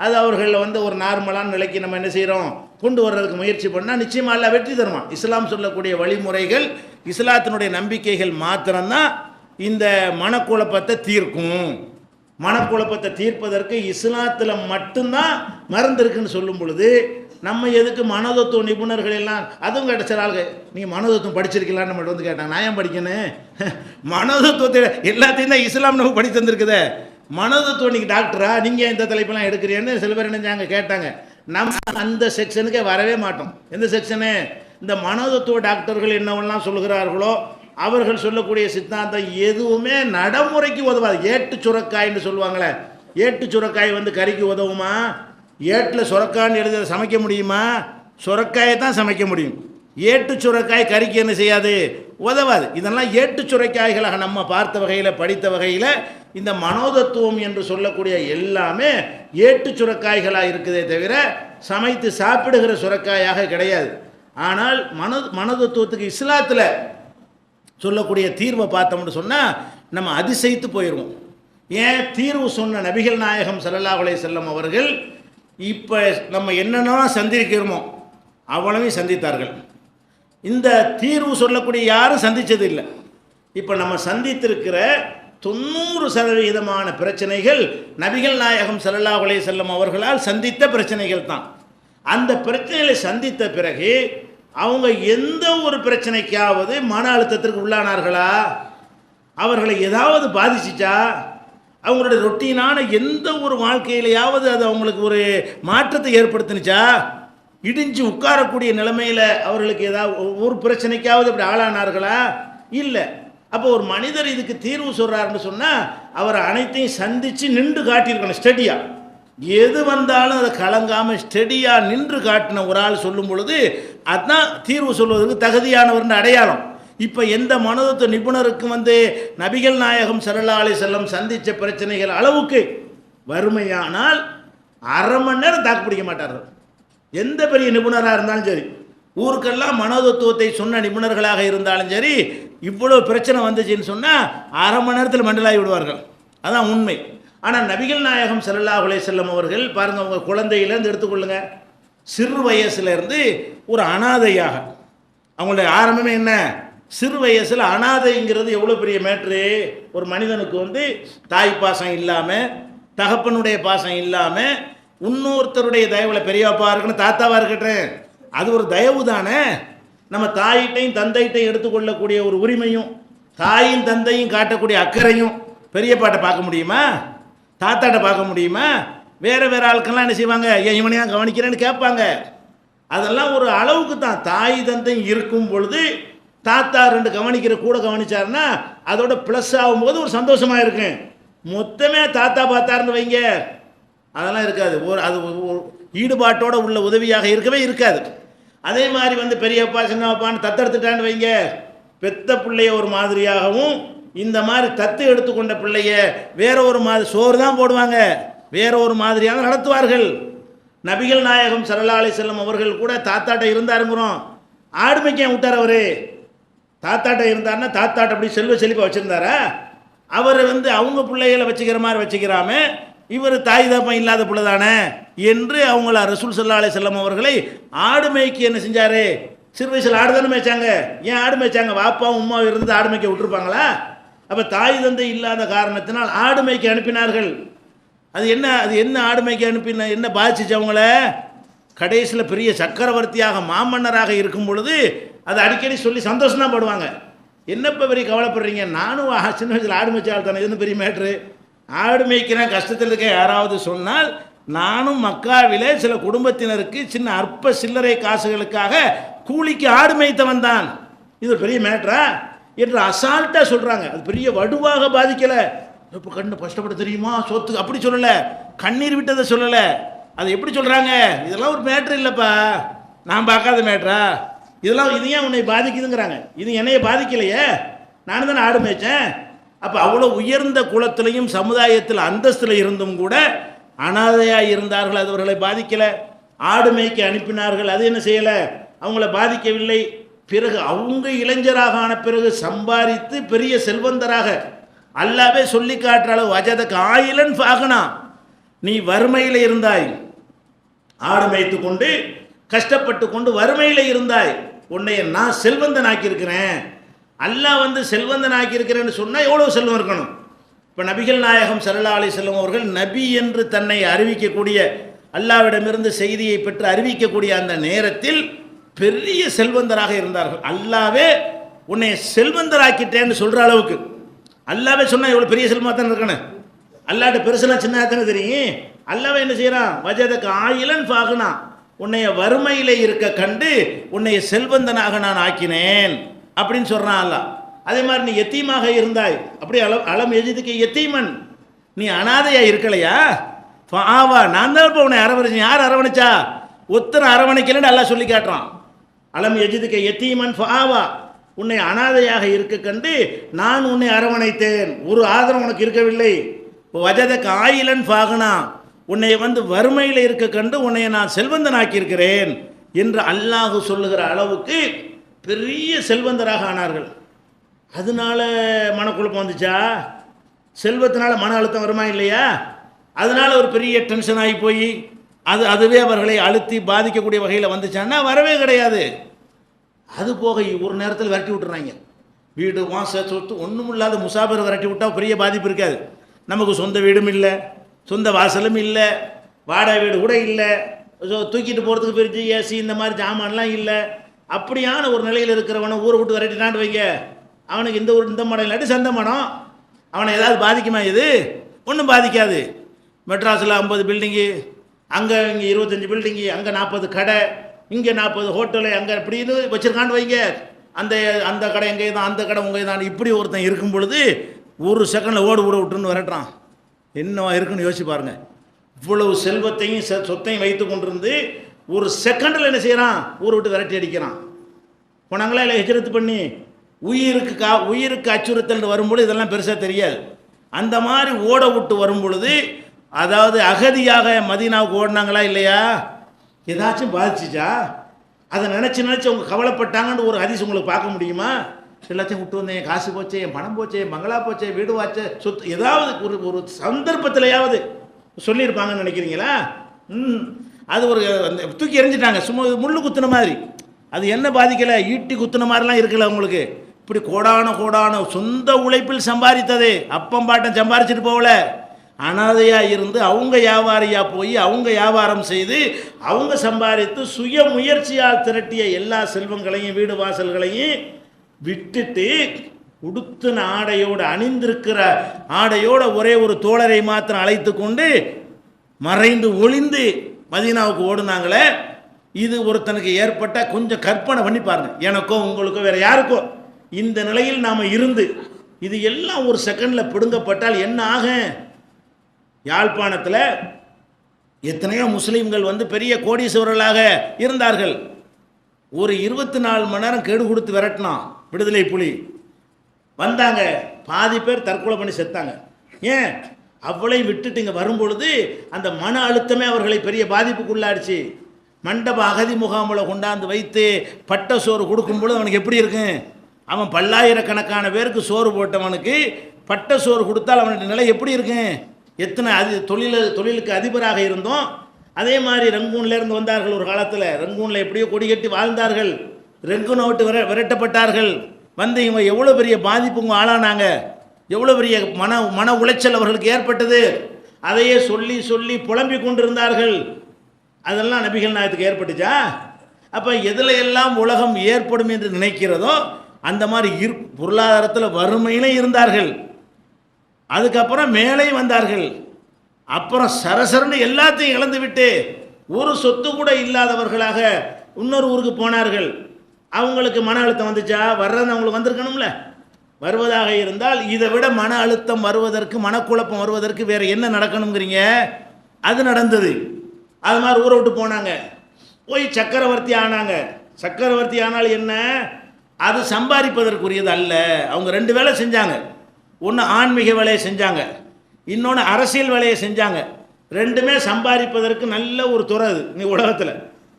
அது அவர்களில் வந்து ஒரு நார்மலான நிலைக்கு நம்ம என்ன செய்கிறோம், கொண்டு வர்றதுக்கு முயற்சி பண்ணால் நிச்சயமாக எல்லாம் வெற்றி தருவான். இஸ்லாம் சொல்லக்கூடிய வழிமுறைகள், இஸ்லாத்தினுடைய நம்பிக்கைகள் மாத்திரம்தான் இந்த மனக்குழப்பத்தை தீர்க்கும். மனக்குழப்பத்தை தீர்ப்பதற்கு இஸ்லாத்தில் மட்டும்தான் மருந்து இருக்குன்னு சொல்லும் பொழுது நம்ம எதுக்கு மனோதத்துவ நிபுணர்கள் எல்லாம், அதுவும் கேட்ட சில ஆளுங்க நீங்கள் மனோதத்துவம் படிச்சிருக்கலான்னு நம்மள்ட்ட வந்து கேட்டாங்க. நான் ஏன் படிக்கணும், மனோதத்துவத்தை எல்லாத்தையும் தான் இஸ்லாம் நம்ம படித்து தந்திருக்குதே, மனோதத்துவம் நீங்கள் டாக்டரா நீங்கள் இந்த தலைப்பெல்லாம் எடுக்கிறீன்னு சில பேர் நினைஞ்சாங்க கேட்டாங்க. நம்ம அந்த செக்ஷனுக்கே வரவே மாட்டோம். எந்த செக்ஷனு, இந்த மனோதத்துவ டாக்டர்கள் என்னவெல்லாம் சொல்கிறார்களோ அவர்கள் சொல்லக்கூடிய சித்தாந்தம் எதுவுமே நடைமுறைக்கு உதவாது. ஏட்டு சுரக்காய்ன்னு சொல்லுவாங்களே, ஏட்டு சுரக்காய் வந்து கறிக்கு உதவுமா? ஏட்டில் சுரக்கான்னு எழுத சமைக்க முடியுமா? சுரக்காயை தான் சமைக்க முடியும். ஏட்டு சுரக்காய் கறிக்கு என்ன செய்யாது, உதவாது. இதெல்லாம் ஏட்டு சுரைக்காய்களாக நம்ம பார்த்த வகையில் படித்த வகையில் இந்த மனோதத்துவம் என்று சொல்லக்கூடிய எல்லாமே ஏட்டு சுரக்காய்களாக இருக்குதே தவிர சமைத்து சாப்பிடுகிற சுரக்காயாக கிடையாது. ஆனால் மனோதத்துவத்துக்கு இஸ்லாத்தில் சொல்லக்கூடிய தீர்வை பார்த்தோம்னு சொன்னால் நம்ம அதிசயித்து போயிடுவோம். ஏன் தீர்வு சொன்ன நபிகள் நாயகம் ஸல்லல்லாஹு அலைஹி வஸல்லம் அவர்கள் இப்போ நம்ம என்னென்ன சந்திக்கிறோமோ அவ்வளவையும் சந்தித்தார்கள். இந்த தீர்வு சொல்லக்கூடிய யாரும் சந்தித்தது இல்லை. இப்போ நம்ம சந்தித்திருக்கிற 90% பிரச்சனைகள் நபிகள் நாயகம் ஸல்லல்லாஹு அலைஹி வஸல்லம் அவர்களால் சந்தித்த பிரச்சனைகள் தான். அந்த பிரச்சனைகளை சந்தித்த பிறகு அவங்க எந்த ஒரு பிரச்சனைக்காவது மன அழுத்தத்திற்கு உள்ளானார்களா, அவர்களை ஏதாவது பாதிச்சிச்சா, அவங்களுடைய ரொட்டீனான எந்த ஒரு வாழ்க்கையிலையாவது அது அவங்களுக்கு ஒரு மாற்றத்தை ஏற்படுத்தினுச்சா, இடிஞ்சு உட்காரக்கூடிய நிலைமையில் அவர்களுக்கு ஏதாவது ஒரு பிரச்சனைக்காவது அப்படி ஆளானார்களா? இல்லை. அப்போ ஒரு மனிதர் இதுக்கு தீர்வு சொல்கிறாருன்னு சொன்னால் அவர் அனைத்தையும் சந்தித்து நின்று காட்டியிருக்கணும் ஸ்டடியாக. எது வந்தாலும் அதை கலங்காமல் ஸ்டெடியாக நின்று காட்டின ஒரு ஆள் சொல்லும் பொழுது அதுதான் தீர்வு சொல்வதற்கு தகுதியானவர்னு அடையாளம். இப்போ எந்த மனோதத்துவ நிபுணருக்கும் நபிகள் நாயகம் ஸல்லல்லாஹு அலைஹி வஸல்லம் சந்தித்த பிரச்சனைகள் அளவுக்கு வறுமையானால் அரை மணி நேரம் தாக்கு பிடிக்க மாட்டார்கள். எந்த பெரிய நிபுணராக இருந்தாலும் சரி, ஊருக்கெல்லாம் மனோதத்துவத்தை சொன்ன நிபுணர்களாக இருந்தாலும் சரி, இவ்வளோ பிரச்சனை வந்துச்சுன்னு சொன்னால் அரை மணி நேரத்தில் மண்டலாகி விடுவார்கள். அதான் உண்மை. ஆனால் நபிகள் நாயகம் ஸல்லல்லாஹு அலைஹி வஸல்லம் அவர்கள் பாருங்கள், உங்கள் குழந்தையிலேருந்து எடுத்துக்கொள்ளுங்க, சிறு வயசுலேருந்து ஒரு அனாதையாக, அவங்களுடைய ஆரம்பமே என்ன, சிறு வயசில் அனாதைங்கிறது எவ்வளோ பெரிய மேட்ரு. ஒரு மனிதனுக்கு தாய் பாசம் இல்லாமல், தகப்பனுடைய பாசம் இல்லாமல், இன்னொருத்தருடைய தயவில் பெரியப்பா இருக்கணும் தாத்தாவாக இருக்கட்டும், அது ஒரு தயவு தானே. நம்ம தாயிட்டையும் தந்தையிட்டையும் எடுத்துக்கொள்ளக்கூடிய ஒரு உரிமையும், தாயும் தந்தையும் காட்டக்கூடிய அக்கறையும் பெரியப்பாட்டை பார்க்க முடியுமா, தாத்தாட்ட பார்க்க முடியுமா? வேறு வேறு ஆட்கள்லாம் என்ன செய்வாங்க, ஏன் இவனையா கவனிக்கிறேன்னு கேட்பாங்க. அதெல்லாம் ஒரு அளவுக்கு தான். தாய் தந்தை இருக்கும் பொழுது தாத்தா ரெண்டு கவனிக்கிற கூட கவனிச்சாருன்னா அதோட ப்ளஸ் ஆகும்போது ஒரு சந்தோஷமாக இருக்கும். மொத்தமே தாத்தா பார்த்தாருன்னு வைங்க, அதெல்லாம் இருக்காது. அது ஈடுபாட்டோடு உள்ள உதவியாக இருக்கவே இருக்காது. அதே மாதிரி பெரியப்பா சின்னப்பான்னு தத்தெடுத்துட்டான்னு வைங்க, பெத்த பிள்ளைய ஒரு மாதிரியாகவும் இந்த மாதிரி தத்து எடுத்துக்கொண்ட பிள்ளைய வேற ஒரு மாதிரி சோறு தான் போடுவாங்க, வேற ஒரு மாதிரியாக நடத்துவார்கள். நபிகள் நாயகம் ஸல்லல்லாஹு அலைஹி வஸல்லம் அவர்கள் கூட தாத்தாட்ட இருந்தாருங்கிறோம். ஆடுமைக்கு விட்டார் அவரு. தாத்தாட்ட இருந்தாருன்னா தாத்தாட்ட அப்படி செழிப்பாக வச்சுருந்தாரா? அவர் அவங்க பிள்ளைகளை வச்சுக்கிற மாதிரி வச்சுக்கிறாம இவர் தாய் தாப்பம் இல்லாத பிள்ளை தானே என்று அவங்கள ரசூல் ஸல்லல்லாஹு அலைஹி வஸல்லம் அவர்களை ஆடுமைக்கு என்ன செஞ்சார்? சிறு வயசில் ஆடு தானே மேய்ச்சாங்க. ஏன் ஆடு மேய்ச்சாங்க? வாப்பாவும் உமாவும் இருந்து ஆடு மேய்க்க விட்டுருப்பாங்களா? அப்போ தாய் தந்தை இல்லாத காரணத்தினால் ஆடு மேய்க்க அனுப்பினார்கள். அது என்ன ஆடு மேய்க்க அனுப்பின என்ன பாதிச்சிச்சு அவங்கள? கடைசியில் பெரிய சக்கரவர்த்தியாக மாமன்னராக இருக்கும் பொழுது அதை அடிக்கடி சொல்லி சந்தோஷம் தான் படுவாங்க. என்னப்போ பெரிய கவலைப்படுறீங்க, நானும் சின்ன வயசில் ஆடு மேய்ச்ச ஆள் தானே, இது பெரிய மேட்ரு. ஆடு மேய்க்கிறேன் கஷ்டத்தில் இருக்க யாராவது சொன்னால், நானும் மக்காவிலே சில குடும்பத்தினருக்கு சின்ன அற்ப சில்லறை காசுகளுக்காக கூலிக்கு ஆடு மேய்த்தவன் தான், இது பெரிய மேட்ரா என்று அசால்ட்டாக சொல்கிறாங்க. அது பெரிய வடுவாக பாதிக்கலை. இப்போ கண்ணு கஷ்டப்பட தெரியுமா சொத்துக்கு அப்படி சொல்லலை, கண்ணீர் விட்டதை சொல்லலை. அது எப்படி சொல்கிறாங்க? இதெல்லாம் ஒரு மேட்ரு இல்லைப்பா, நான் பார்க்காத மேட்ரா, இதெல்லாம் இது ஏன் உன்னை பாதிக்குதுங்கிறாங்க. இது என்னைய பாதிக்கலையே, நானும் தானே ஆடு மேய்ச்சேன். அப்போ அவ்வளோ உயர்ந்த குலத்திலையும் சமுதாயத்தில் அந்தஸ்தில் இருந்தும் கூட அனாதையாக இருந்தார்கள், அது அவர்களை பாதிக்கலை. ஆடு மேய்க்க அனுப்பினார்கள், அது என்ன செய்யலை, அவங்கள பாதிக்கவில்லை. பிறகு அவங்க இளைஞராக ஆன பிறகு சம்பாதித்து பெரிய செல்வந்தராக அல்லாவே சொல்லி காட்டுற அளவு வஜதக ஆயிலன் ஃபாகனா, நீ வறுமையில் இருந்தாய், ஆடு மேய்த்து கொண்டு கஷ்டப்பட்டு கொண்டு வறுமையில் இருந்தாய், உன்னைய நான் செல்வந்தன் ஆக்கியிருக்கிறேன். அல்லாஹ் செல்வந்தன் ஆக்கியிருக்கிறேன்னு சொன்னால் எவ்வளோ செல்வம் இருக்கணும். இப்போ நபிகள் நாயகம் ஸல்லல்லாஹு அலைஹி வஸல்லம் அவர்கள் நபி என்று தன்னை அறிவிக்கக்கூடிய, அல்லாஹ்விடமிருந்து செய்தியை பெற்று அறிவிக்கக்கூடிய அந்த நேரத்தில் பெரிய செல்வந்தராக இருந்தார்கள். அல்லாவே உன்னை செல்வந்தராக்கிட்டேன்னு சொல்கிற அளவுக்கு, அல்லாவே சொன்னால் எவ்வளோ பெரிய செல்வமாக தானே இருக்கணும். அல்லாட்ட பெருசெல்லாம் சின்ன தானே தெரியும். அல்லாவே என்ன செய்கிறான்? வஜதக ஆயிலன் ஃபாகனா, உன்னைய வறுமையில் இருக்க கண்டு உன்னைய செல்வந்தனாக நான் ஆக்கினேன் அப்படின்னு சொல்கிறான் அல்லாஹ். அதே மாதிரி நீ எத்தீமாக இருந்தாய், அப்படி அலம் எஜிதுக்கு எத்தீமன், நீ அனாதையாக இருக்கலையா? ஆவா, நான் தான் இப்போ உன்னை அரவணைச்சேன். யார் அரவணைச்சா? ஒத்தனை அரவணைக்கலன்னு அல்லாஹ் சொல்லி காட்டுறான். அலம் எஜிதுக்கு எத்தீமன் ஆவா, உன்னை அனாதையாக இருக்க கண்டு நான் உன்னை அரவணைத்தேன், ஒரு ஆதரவு உனக்கு இருக்கவில்லை. வஜதக ஆயிலன் ஃபாகனா, உன்னை வறுமையில் இருக்க கண்டு உன்னை நான் செல்வந்தனாக்கியிருக்கிறேன் என்று அல்லாஹ் சொல்லுகிற அளவுக்கு பெரிய செல்வந்தராக ஆனார்கள். அதனால மனக்குழப்பம் வந்துச்சா? செல்வத்தினால மன அழுத்தம் வருமா இல்லையா? அதனால ஒரு பெரிய டென்ஷன் ஆகி போய் அதுவே அவர்களை அழுத்தி பாதிக்கக்கூடிய வகையில் வந்துச்சான்னா வரவே கிடையாது. அது போக ஒரு நேரத்தில் விரட்டி விட்டுறாங்க. வீடு வாச சொத்து ஒன்றும் இல்லாத முசாபர் விரட்டி விட்டால் பெரிய பாதிப்பு இருக்காது. நமக்கு சொந்த வீடும் இல்லை, சொந்த வாசலும் இல்லை, வாடகை வீடு கூட இல்லை, தூக்கிட்டு போகிறதுக்கு பிரிட்ஜு ஏசி இந்த மாதிரி ஜாமான்லாம் இல்லை. அப்படியான ஒரு நிலையில் இருக்கிறவனை ஊரை விட்டு விரட்டினான்னு வைங்க, அவனுக்கு இந்த ஊர் இந்த மடம் இல்லாட்டி சந்த மடம், அவனை ஏதாவது பாதிக்குமா? இது ஒன்றும் பாதிக்காது. மெட்ராஸில் 50 பில்டிங்கு, அங்கே இங்கே 25 பில்டிங்கு, அங்கே 40 கடை, இங்கே 40 ஹோட்டலு, அங்கே இப்படின்னு வச்சுருக்கான்னு வைங்க. அந்த கடை எங்கே தான், அந்த கடை உங்கே தான், இப்படி ஒருத்தன் இருக்கும் பொழுது ஒரு செகண்டில் ஓடு விட்டுன்னு விரட்டுறான். என்னவா இருக்குன்னு யோசிச்சு பாருங்கள். இவ்வளவு செல்வத்தையும் சொத்தையும் வைத்து கொண்டிருந்து ஒரு செகண்டில் என்ன செய்கிறான், ஊரை விட்டு விரட்டி அடிக்கிறான். போனாங்களா இல்லை ஹிஜ்ரத் பண்ணி? உயிருக்கு அச்சுறுத்தல் வரும்பொழுது இதெல்லாம் பெருசாக தெரியாது. அந்த மாதிரி ஓட விட்டு வரும் பொழுது, அதாவது அகதியாக மதீனாவுக்கு ஓடினாங்களா இல்லையா? ஏதாச்சும் பாதிச்சிச்சா? அதை நினச்சி அவங்க கவலைப்பட்டாங்கன்னு ஒரு ஹதீஸ் உங்களுக்கு பார்க்க முடியுமா? எல்லாத்தையும் விட்டு வந்தேன், காசு போச்சே, என் பணம் போச்சே, என் பங்களா போச்சே, வீடு வாச்சே, சொத்து, ஏதாவது ஒரு சந்தர்ப்பத்திலையாவது சொல்லியிருப்பாங்கன்னு நினைக்கிறீங்களா? அது ஒரு தூக்கி எறிஞ்சிட்டாங்க, சும்மா முள்ளு குத்துன மாதிரி. அது என்ன பாதிக்கலை, ஈட்டி குத்துன மாதிரிலாம் இருக்கல அவங்களுக்கு. இப்படி கோடான சொந்த உழைப்பில் சம்பாதித்தது, அப்பம் பாட்டம் சம்பாரிச்சிட்டு போகல. அனாதையாக இருந்து அவங்க வியாபாரியாக போய் அவங்க வியாபாரம் செய்து அவங்க சம்பாதித்து சுய முயற்சியால் திரட்டிய எல்லா செல்வங்களையும் வீடு வாசல்களையும் விட்டுட்டு உடுத்தின ஆடையோடு அணிந்திருக்கிற ஆடையோட ஒரே ஒரு தோழரை மாத்திரம் அழைத்து கொண்டு மறைந்து ஒளிந்து மதீனாவுக்கு ஓடுனாங்களே. இது ஒருத்தனுக்கு ஏற்பட்ட கொஞ்சம் கற்பனை பண்ணி பாருங்க, எனக்கோ உங்களுக்கோ வேற யாருக்கோ இந்த நிலையில் நாம் இருந்து இது எல்லாம் ஒரு செகண்டில் பிடுங்கப்பட்டால் என்ன ஆகும்? யாழ்ப்பாணத்தில் எத்தனையோ முஸ்லீம்கள் பெரிய கோடீஸ்வரர்களாக இருந்தார்கள். ஒரு 24 மணி நேரம் கெடு கொடுத்து விரட்டினான் விடுதலை புலி. வந்தாங்க, பாதி பேர் தற்கொலை பண்ணி செத்தாங்க. ஏன்? அவ்வளவு விட்டுட்டு இங்கே வரும்பொழுது அந்த மன அழுத்தமே அவர்களை பெரிய பாதிப்புக்குள்ளாடிச்சு. மண்டப அகதி முகாமில் கொண்டாந்து வைத்து பட்ட சோறு கொடுக்கும்பொழுது அவனுக்கு எப்படி இருக்கும்? அவன் பல்லாயிரக்கணக்கான பேருக்கு சோறு போட்டவனுக்கு பட்ட சோறு கொடுத்தால் அவனுடைய நிலை எப்படி இருக்கும்? எத்தனை தொழிலுக்கு அதிபராக இருந்தோம். அதே மாதிரி ரங்கூன்லேருந்து வந்தார்கள் ஒரு காலத்தில். ரங்கூனில் எப்படியோ கொடி கட்டி வாழ்ந்தார்கள். ரங்கூனை விட்டு விரட்டப்பட்டார்கள். இவங்க எவ்வளோ பெரிய பாதிப்புங்க ஆளானாங்க, எவ்வளோ பெரிய மன உளைச்சல் அவர்களுக்கு ஏற்பட்டது. அதையே சொல்லி சொல்லி புலம்பிக் கொண்டிருந்தார்கள். அதெல்லாம் நபிகள் நாயகத்துக்கு ஏற்பட்டுச்சா? அப்போ எதில் எல்லாம் உலகம் ஏற்படும் என்று நினைக்கிறதோ அந்த மாதிரி பொருளாதாரத்தில் வறுமையிலே இருந்தார்கள். அதுக்கப்புறம் மேலே வந்தார்கள். அப்புறம் சரசரன்னு எல்லாத்தையும் இழந்து விட்டு ஒரு சொத்து கூட இல்லாதவர்களாக இன்னொரு ஊருக்கு போனார்கள். அவங்களுக்கு மன அழுத்தம் வந்துச்சா? வர்றது அவங்களுக்கு வந்திருக்கணும்ல. வருவதாக இருந்தால் இதை விட மன அழுத்தம் வருவதற்கு, மனக்குழப்பம் வருவதற்கு வேறு என்ன நடக்கணுங்கிறீங்க? அது நடந்தது. அது மாதிரி ஊரை விட்டு போனாங்க, போய் சக்கரவர்த்தி ஆனாங்க. சக்கரவர்த்தி ஆனால் என்ன? அது சம்பாதிப்பதற்குரியது அல்ல. அவங்க 2 வேலை செஞ்சாங்க. ஒன்று ஆன்மீக வேலையை செஞ்சாங்க, இன்னொன்று அரசியல் வேலையை செஞ்சாங்க. 2மே சம்பாதிப்பதற்கு நல்ல ஒரு துறை. அது நீ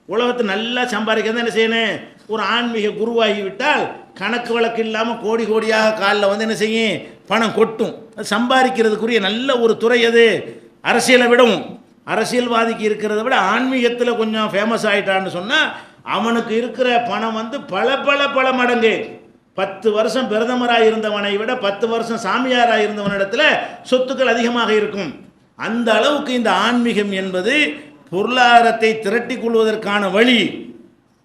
உலகத்தை நல்லா சம்பாதிக்கிறது என்ன செய்யணும்? ஒரு ஆன்மீக குருவாகி விட்டால் கணக்கு வழக்கு இல்லாமல் கோடி கோடியாக காலில் என்ன செய்யும்? பணம் கொட்டும். சம்பாதிக்கிறதுக்குரிய நல்ல ஒரு துறை அது. அரசியலை விடவும், அரசியல்வாதிக்கு இருக்கிறத விட ஆன்மீகத்தில் கொஞ்சம் ஃபேமஸ் ஆகிட்டான்னு சொன்னால் அவனுக்கு இருக்கிற பணம் பல மடங்கு. 10 வருஷம் பிரதமராக இருந்தவனை விட 10 வருஷம் சாமியாராக இருந்தவனிடத்தில் சொத்துக்கள் அதிகமாக இருக்கும். அந்த அளவுக்கு இந்த ஆன்மீகம் என்பது பொருளாதாரத்தை திரட்டி கொள்வதற்கான வழி.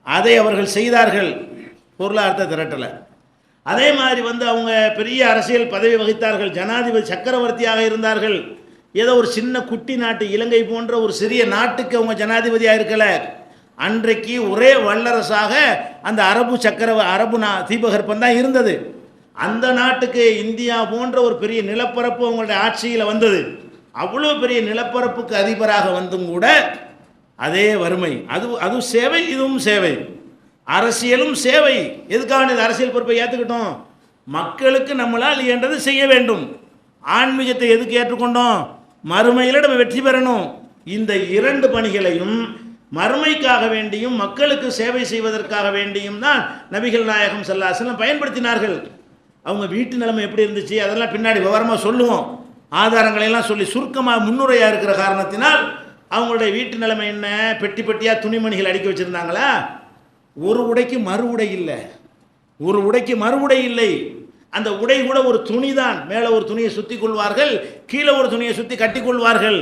அதை அவர்கள் செய்தார்கள், பொருளாதாரத்தை திரட்டலை. அதே மாதிரி அவங்க பெரிய அரசியல் பதவி வகித்தார்கள். ஜனாதிபதி சக்கரவர்த்தியாக இருந்தார்கள். ஏதோ ஒரு சின்ன குட்டி நாட்டு இலங்கை போன்ற ஒரு சிறிய நாட்டுக்கு அவங்க ஜனாதிபதியாக இருக்கலை. அன்றைக்கு ஒரே வல்லரசாக அந்த அரபு தீபகற்பம் தான் இருந்தது. அந்த நாட்டுக்கு இந்தியா போன்ற ஒரு பெரிய நிலப்பரப்பு அவங்களுடைய ஆட்சியில் வந்தது. அவ்வளோ பெரிய நிலப்பரப்புக்கு அதிபராக வந்தும் கூட அதே வறுமை. அது சேவை, இதுவும் சேவை. அரசியலும் சேவை. எதுக்காக இந்த அரசியல் பொறுப்பை ஏற்றுக்கிட்டோம்? மக்களுக்கு நம்மளால் இயன்றது செய்ய வேண்டும். ஆன்மீகத்தை எதுக்கு ஏற்றுக்கொண்டோம்? மறுமையில் நம்ம வெற்றி பெறணும். இந்த 2 பணிகளையும் மறுமைக்காக வேண்டியும் மக்களுக்கு சேவை செய்வதற்காக வேண்டியும் தான் நபிகள் நாயகம் ஸல்லல்லாஹு அலைஹி வஸல்லம் பயன்படுத்தினார்கள். அவங்க வீட்டு நிலைமை எப்படி இருந்துச்சு அதெல்லாம் பின்னாடி விவரமாக சொல்லுவோம். ஆதாரங்களையெல்லாம் சொல்லி சுருக்கமாக முன்னுரையாக இருக்கிற காரணத்தினால் அவங்களுடைய வீட்டு நிலைமை என்ன? பெட்டி பெட்டியாக துணிமணிகள் அடுக்கி வச்சுருந்தாங்களா? ஒரு உடைக்கு மறு உடை இல்லை. ஒரு உடைக்கு மறு உடை இல்லை. அந்த உடை கூட ஒரு துணி தான். மேலே ஒரு துணியை சுற்றி கொள்வார்கள், கீழே ஒரு துணியை சுற்றி கட்டி கொள்வார்கள்.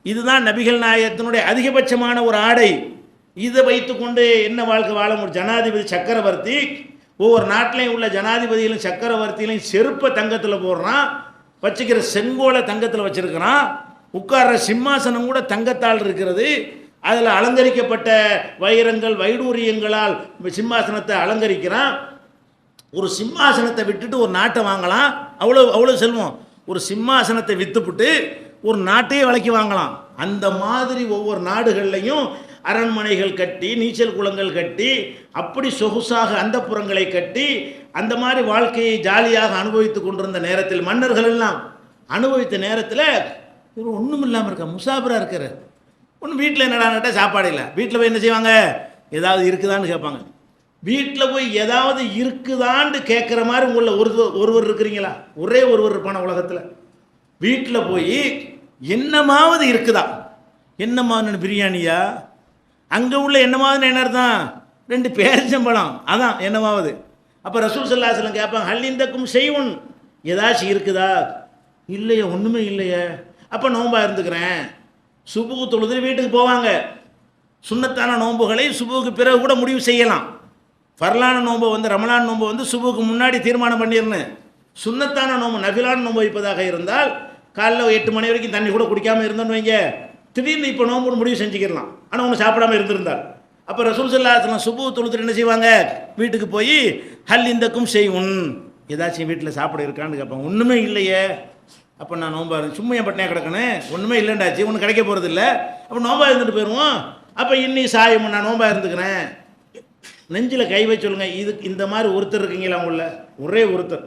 இதுதான் நபிகள் நாயகத்தினுடைய அதிகபட்சமான ஒரு ஆடை. இதை வைத்துக்கொண்டு என்ன வாழ்க்கை வாழ முடியும்? ஜனாதிபதி சக்கரவர்த்தி ஒவ்வொரு நாட்டிலையும் உள்ள ஜனாதிபதியிலும் சக்கரவர்த்தியிலையும் செருப்பை தங்கத்தில் போடுறான், வச்சுக்கிற செங்கோலை தங்கத்தில் வச்சிருக்கிறான், உட்கார்ற சிம்மாசனம் கூட தங்கத்தால் இருக்கிறது. அதில் அலங்கரிக்கப்பட்ட வைரங்கள் வைடூரியங்களால் சிம்மாசனத்தை அலங்கரிக்கிறான். ஒரு சிம்மாசனத்தை விட்டுட்டு ஒரு நாட்டை வாங்கலாம், அவ்வளோ செல்வம். ஒரு சிம்மாசனத்தை விற்றுப்புட்டு ஒரு நாட்டையே விலைக்கு வாங்கலாம். அந்த மாதிரி ஒவ்வொரு நாடுகள்லையும் அரண்மனைகள் கட்டி, நீச்சல் குளங்கள் கட்டி, அப்படி சொகுசாக அந்த புறங்களை கட்டி, அந்த மாதிரி வாழ்க்கையை ஜாலியாக அனுபவித்து கொண்டிருந்த நேரத்தில், மன்னர்கள் எல்லாம் அனுபவித்த நேரத்தில் இவர் ஒன்றும் இல்லாமல் இருக்கா, முசாபிராக இருக்கிறார். ஒன்றும் வீட்டில் என்னடா கேட்டால் சாப்பாடு இல்லை. வீட்டில் போய் என்ன செய்வாங்க, ஏதாவது இருக்குதான்னு கேட்பாங்க. வீட்டில் போய் ஏதாவது இருக்குதான்னு கேட்குற மாதிரி உங்களில் ஒருவர் இருக்கிறீங்களா? ஒரே ஒருவர் இருப்பான உலகத்தில். வீட்டில் போய் என்னமாவது இருக்குதா, என்னமாவது பிரியாணியா, அங்கே உள்ள என்னமாவது என்ன அர்த்தம், 2 பேரிச்சம்பழம், அதான் என்னமாவது. அப்போ ரசூல் ஸல்லல்லாஹு அலைஹி வஸல்லம் கேட்பாங்க, ஹல்லிந்தக்கும் செய்வுன், ஏதாச்சும் இருக்குதா? இல்லையே, ஒன்றுமே இல்லையே. அப்போ நோன்பா இருந்துக்கிறேன். சுபுகு தொழுது வீட்டுக்கு போவாங்க. சுன்னத்தான நோன்புகளை சுபுக்கு பிறகு கூட முடிவு செய்யலாம். ஃபர்லான நோன்பு வந்து, ரமலான் நோன்பு வந்து சுபுக்கு முன்னாடி தீர்மானம் பண்ணிடணும். சுன்னத்தான நோன்பு, நஃபிலான நோன்பு வைப்பதாக இருந்தால் காலைல 8 மணி வரைக்கும் தண்ணி கூட குடிக்காமல் இருந்தோன்னு வைங்க, திடீர்னு இப்போ நோன்பு முடிவு செஞ்சுக்கிடலாம். ஆனால் ஒன்று சாப்பிடாம இருந்திருந்தார். அப்போ ரசூல் ஸல்லல்லாஹு அலைஹி வஸல்லம் சுபு தொழுதுட்டு என்ன செய்வாங்க, வீட்டுக்கு போய் ஹல் இந்தக்கும் செய்வுன், ஏதாச்சும் வீட்டில் சாப்பிட இருக்கான்னு கேட்பாங்க. ஒன்றுமே இல்லையே. அப்போ நான் நோன்பா இருந்தேன், சும்மா என் பட்டினியாக கிடக்கணும், ஒன்றுமே இல்லைண்டாச்சு, ஒன்றும் கிடைக்க போகிறது இல்லை. அப்போ நோன்பா இருந்துட்டு போயிடுவோம். அப்போ இன்னி சாயம், நான் நோன்பா இருந்துக்கிறேன். நெஞ்சில் கை வச்சு சொல்லுங்க, இந்த மாதிரி ஒருத்தர் இருக்கீங்களா உள்ள? ஒரே ஒருத்தர்,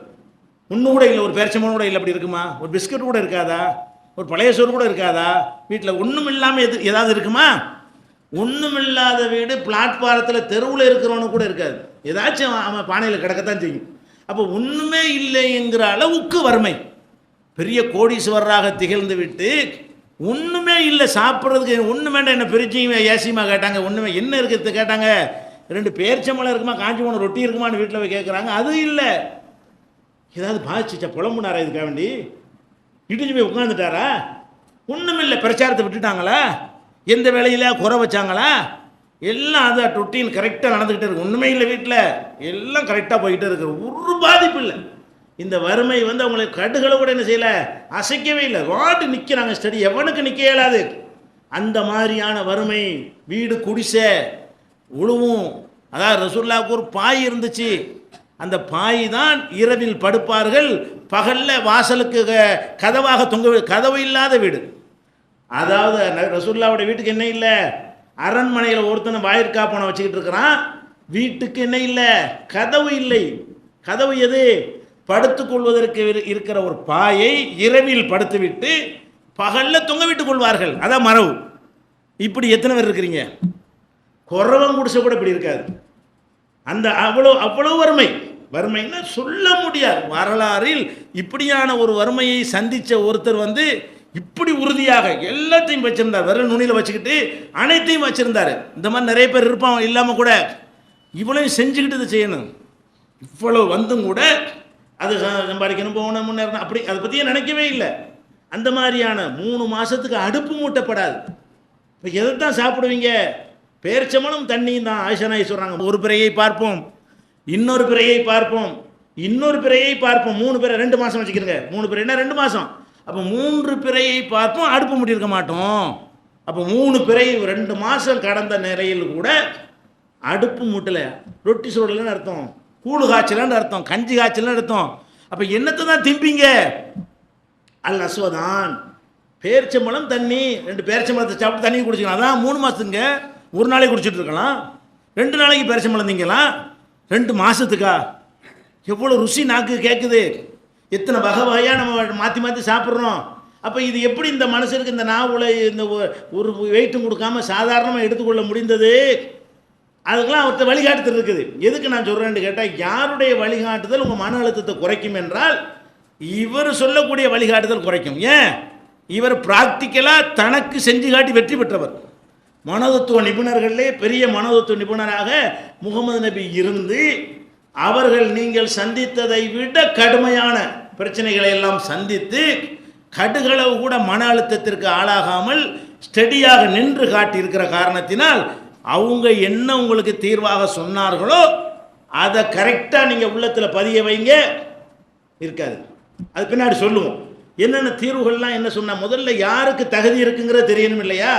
ஒன்றும் கூட இல்லை, ஒரு பேரிச்சம்பழம் கூட இல்லை. அப்படி இருக்குமா? ஒரு பிஸ்கட் கூட இருக்காதா? ஒரு பழைய சோறு கூட இருக்காதா? வீட்டில் ஒன்றும் இல்லாமல் ஏதாவது இருக்குமா? ஒன்றும் இல்லாத வீடு பிளாட்பாரத்தில் தெருவில் இருக்கிறவனு கூட இருக்காது. ஏதாச்சும் அவன் பானையில் கிடக்கத்தான் செய்யும். அப்போ ஒன்றுமே இல்லைங்கிற அளவுக்கு வறுமை. பெரிய கோடீஸ்வரராக திகழ்ந்து விட்டு ஒன்றுமே இல்லை, சாப்பிட்றதுக்கு ஒன்றும் வேண்டாம், என்ன பிரிச்சியும் ஏசியமாக கேட்டாங்க. ஒன்றுமே என்ன இருக்கிறது கேட்டாங்க, 2 பேரிச்சம்பழம் இருக்குமா, காஞ்சி போன ரொட்டி இருக்குமான்னு வீட்டில் போய் கேட்குறாங்க. அது இல்லை. ஏதாவது பாதிச்சுச்சா, புலம்புனாரா இதுக்காக வேண்டி? இடிஞ்சு போய் உட்காந்துட்டாரா? ஒன்றும் இல்லை. பிரச்சாரத்தை விட்டுட்டாங்களா? எந்த வேலையில் குறை வச்சாங்களா? எல்லாம் அது ரொட்டீன் கரெக்டாக நடந்துக்கிட்டே இருக்கு. ஒன்றுமே இல்லை, வீட்டில் எல்லாம் கரெக்டாக போய்கிட்டே இருக்கு, ஒரு பாதிப்பு இல்லை. இந்த வறுமை வந்து அவங்களுக்கு கடுகளை கூட என்ன செய்யலை, அசைக்கவே இல்லை. வாட்டு நிற்கிறாங்க, ஸ்டடி எவனுக்கு நிற்க இயலாது. அந்த மாதிரியான வறுமை. வீடு குடிசை, உழுவும். அதாவது ரசூலுல்லாஹ்வுக்கு ஒரு பாய் இருந்துச்சு. அந்த பாய் தான் இரவில் படுப்பார்கள், பகலில் வாசலுக்கு கதவாக கதவு இல்லாத வீடு. அதாவது ரசூலுல்லாஹ்வுடைய வீட்டுக்கு என்ன இல்லை, அரண்மனையில் ஒருத்தனை வாயிற்காப்பனை வச்சுக்கிட்டு இருக்கிறான், வீட்டுக்கு என்ன இல்லை, கதவு இல்லை. கதவு எது? படுத்துக்கொள்வதற்கு இருக்கிற ஒரு பாயை இரவில் படுத்துவிட்டு பகலில் தொங்க விட்டுக் கொள்வார்கள். அதான் மரபு. இப்படி எத்தனை பேர் இருக்கிறீங்க? குறவன் குடிசை கூட இப்படி இருக்காது. அந்த அவ்வளோ வறுமை. வறுமைன்னா சொல்ல முடியாது. வரலாறில் இப்படியான ஒரு வறுமையை சந்தித்த ஒருத்தர் வந்து இப்படி உறுதியாக எல்லாத்தையும் வச்சிருந்தார். விரல் நுனியில் வச்சுக்கிட்டு அனைத்தையும் வச்சிருந்தார். இந்த மாதிரி நிறைய பேர் இருப்பான், இல்லாமல் கூட இவ்வளவு செஞ்சுக்கிட்டு இதை செய்யணும். இவ்வளவு வந்தும் கூட அது சம்பாதிக்கணும், போகணும், முன்னேறணும், அப்படி அதை பற்றியே நினைக்கவே இல்லை. அந்த மாதிரியான 3 மாதத்துக்கு அடுப்பு மூட்டப்படாது. இப்போ எதை தான் சாப்பிடுவீங்க? பேரிச்சம்பழம் தண்ணியும் தான். ஆயிஷா நாயகி சொல்கிறாங்க, ஒரு பிறையை பார்ப்போம், இன்னொரு பிறையை பார்ப்போம், இன்னொரு பிறையை பார்ப்போம். 3 பிறை 2 மாதம் வச்சுக்கிறங்க. 3 பிறைன்னா 2 மாதம். அப்போ 3 பிறையை பார்ப்போம், அடுப்பு மூட்டியிருக்க மாட்டோம். அப்போ 3 பிறை 2 மாதம் கடந்த நிலையில் கூட அடுப்பு மூட்டலை. ரொட்டி சோடலன்னு அர்த்தம், கூழு காய்ச்சலன்னு அர்த்தம், கஞ்சி காய்ச்சல்னு அர்த்தம். அப்போ என்னத்தை தான் திம்பிங்க? அல் அஸ்வதான், பேரிச்சம்பழம் தண்ணி. 2 பேரிச்சம்பழத்தை சாப்பிட்டு தண்ணி குடிச்சிக்கலாம். அதான் 3 மாதத்துங்க. ஒரு நாளைக்கு குடிச்சிட்டு இருக்கலாம், 2 நாளைக்கு பேரிச்சம்பழம் திங்கலாம். 2 மாதத்துக்கா? எவ்வளோ ருசி நாக்கு கேட்குது. எத்தனை வகை வகையாக நம்ம மாற்றி மாற்றி சாப்பிட்றோம். அப்போ இது எப்படி இந்த மனுஷனுக்கு இந்த நாவில் இந்த ஒரு வெயிட்டும் கொடுக்காம சாதாரணமாக எடுத்துக்கொள்ள முடிந்தது? அதுக்கெல்லாம் அவர்கிட்ட வழிகாட்டுதல் இருக்குது. எதுக்கு நான் சொல்கிறேன்னு கேட்டால், யாருடைய வழிகாட்டுதல் உங்கள் மன அழுத்தத்தை குறைக்கும் என்றால் இவர் சொல்லக்கூடிய வழிகாட்டுதல் குறைக்கும். ஏன்? இவர் ப்ராக்டிக்கலாக தனக்கு செஞ்சு காட்டி வெற்றி பெற்றவர். மனோதத்துவ நிபுணர்களே பெரிய மனோதத்துவ நிபுணராக முகமது நபி இருந்து அவர்கள் நீங்கள் சந்தித்ததை விட கடுமையான பிரச்சனைகளை எல்லாம் சந்தித்து கடுகளவு கூட மன அழுத்தத்திற்கு ஆளாகாமல் ஸ்டெடியாக நின்று காட்டியிருக்கிற காரணத்தினால் அவங்க என்ன உங்களுக்கு தீர்வாக சொன்னார்களோ அதை கரெக்டாக நீங்கள் உள்ளத்தில் பதிய வைங்க. இருக்காது, அது பின்னாடி சொல்லுவோம். என்னென்ன தீர்வுகள்லாம் என்ன சொன்னால், முதல்ல யாருக்கு தகுதி இருக்குங்கிறது தெரியணும் இல்லையா?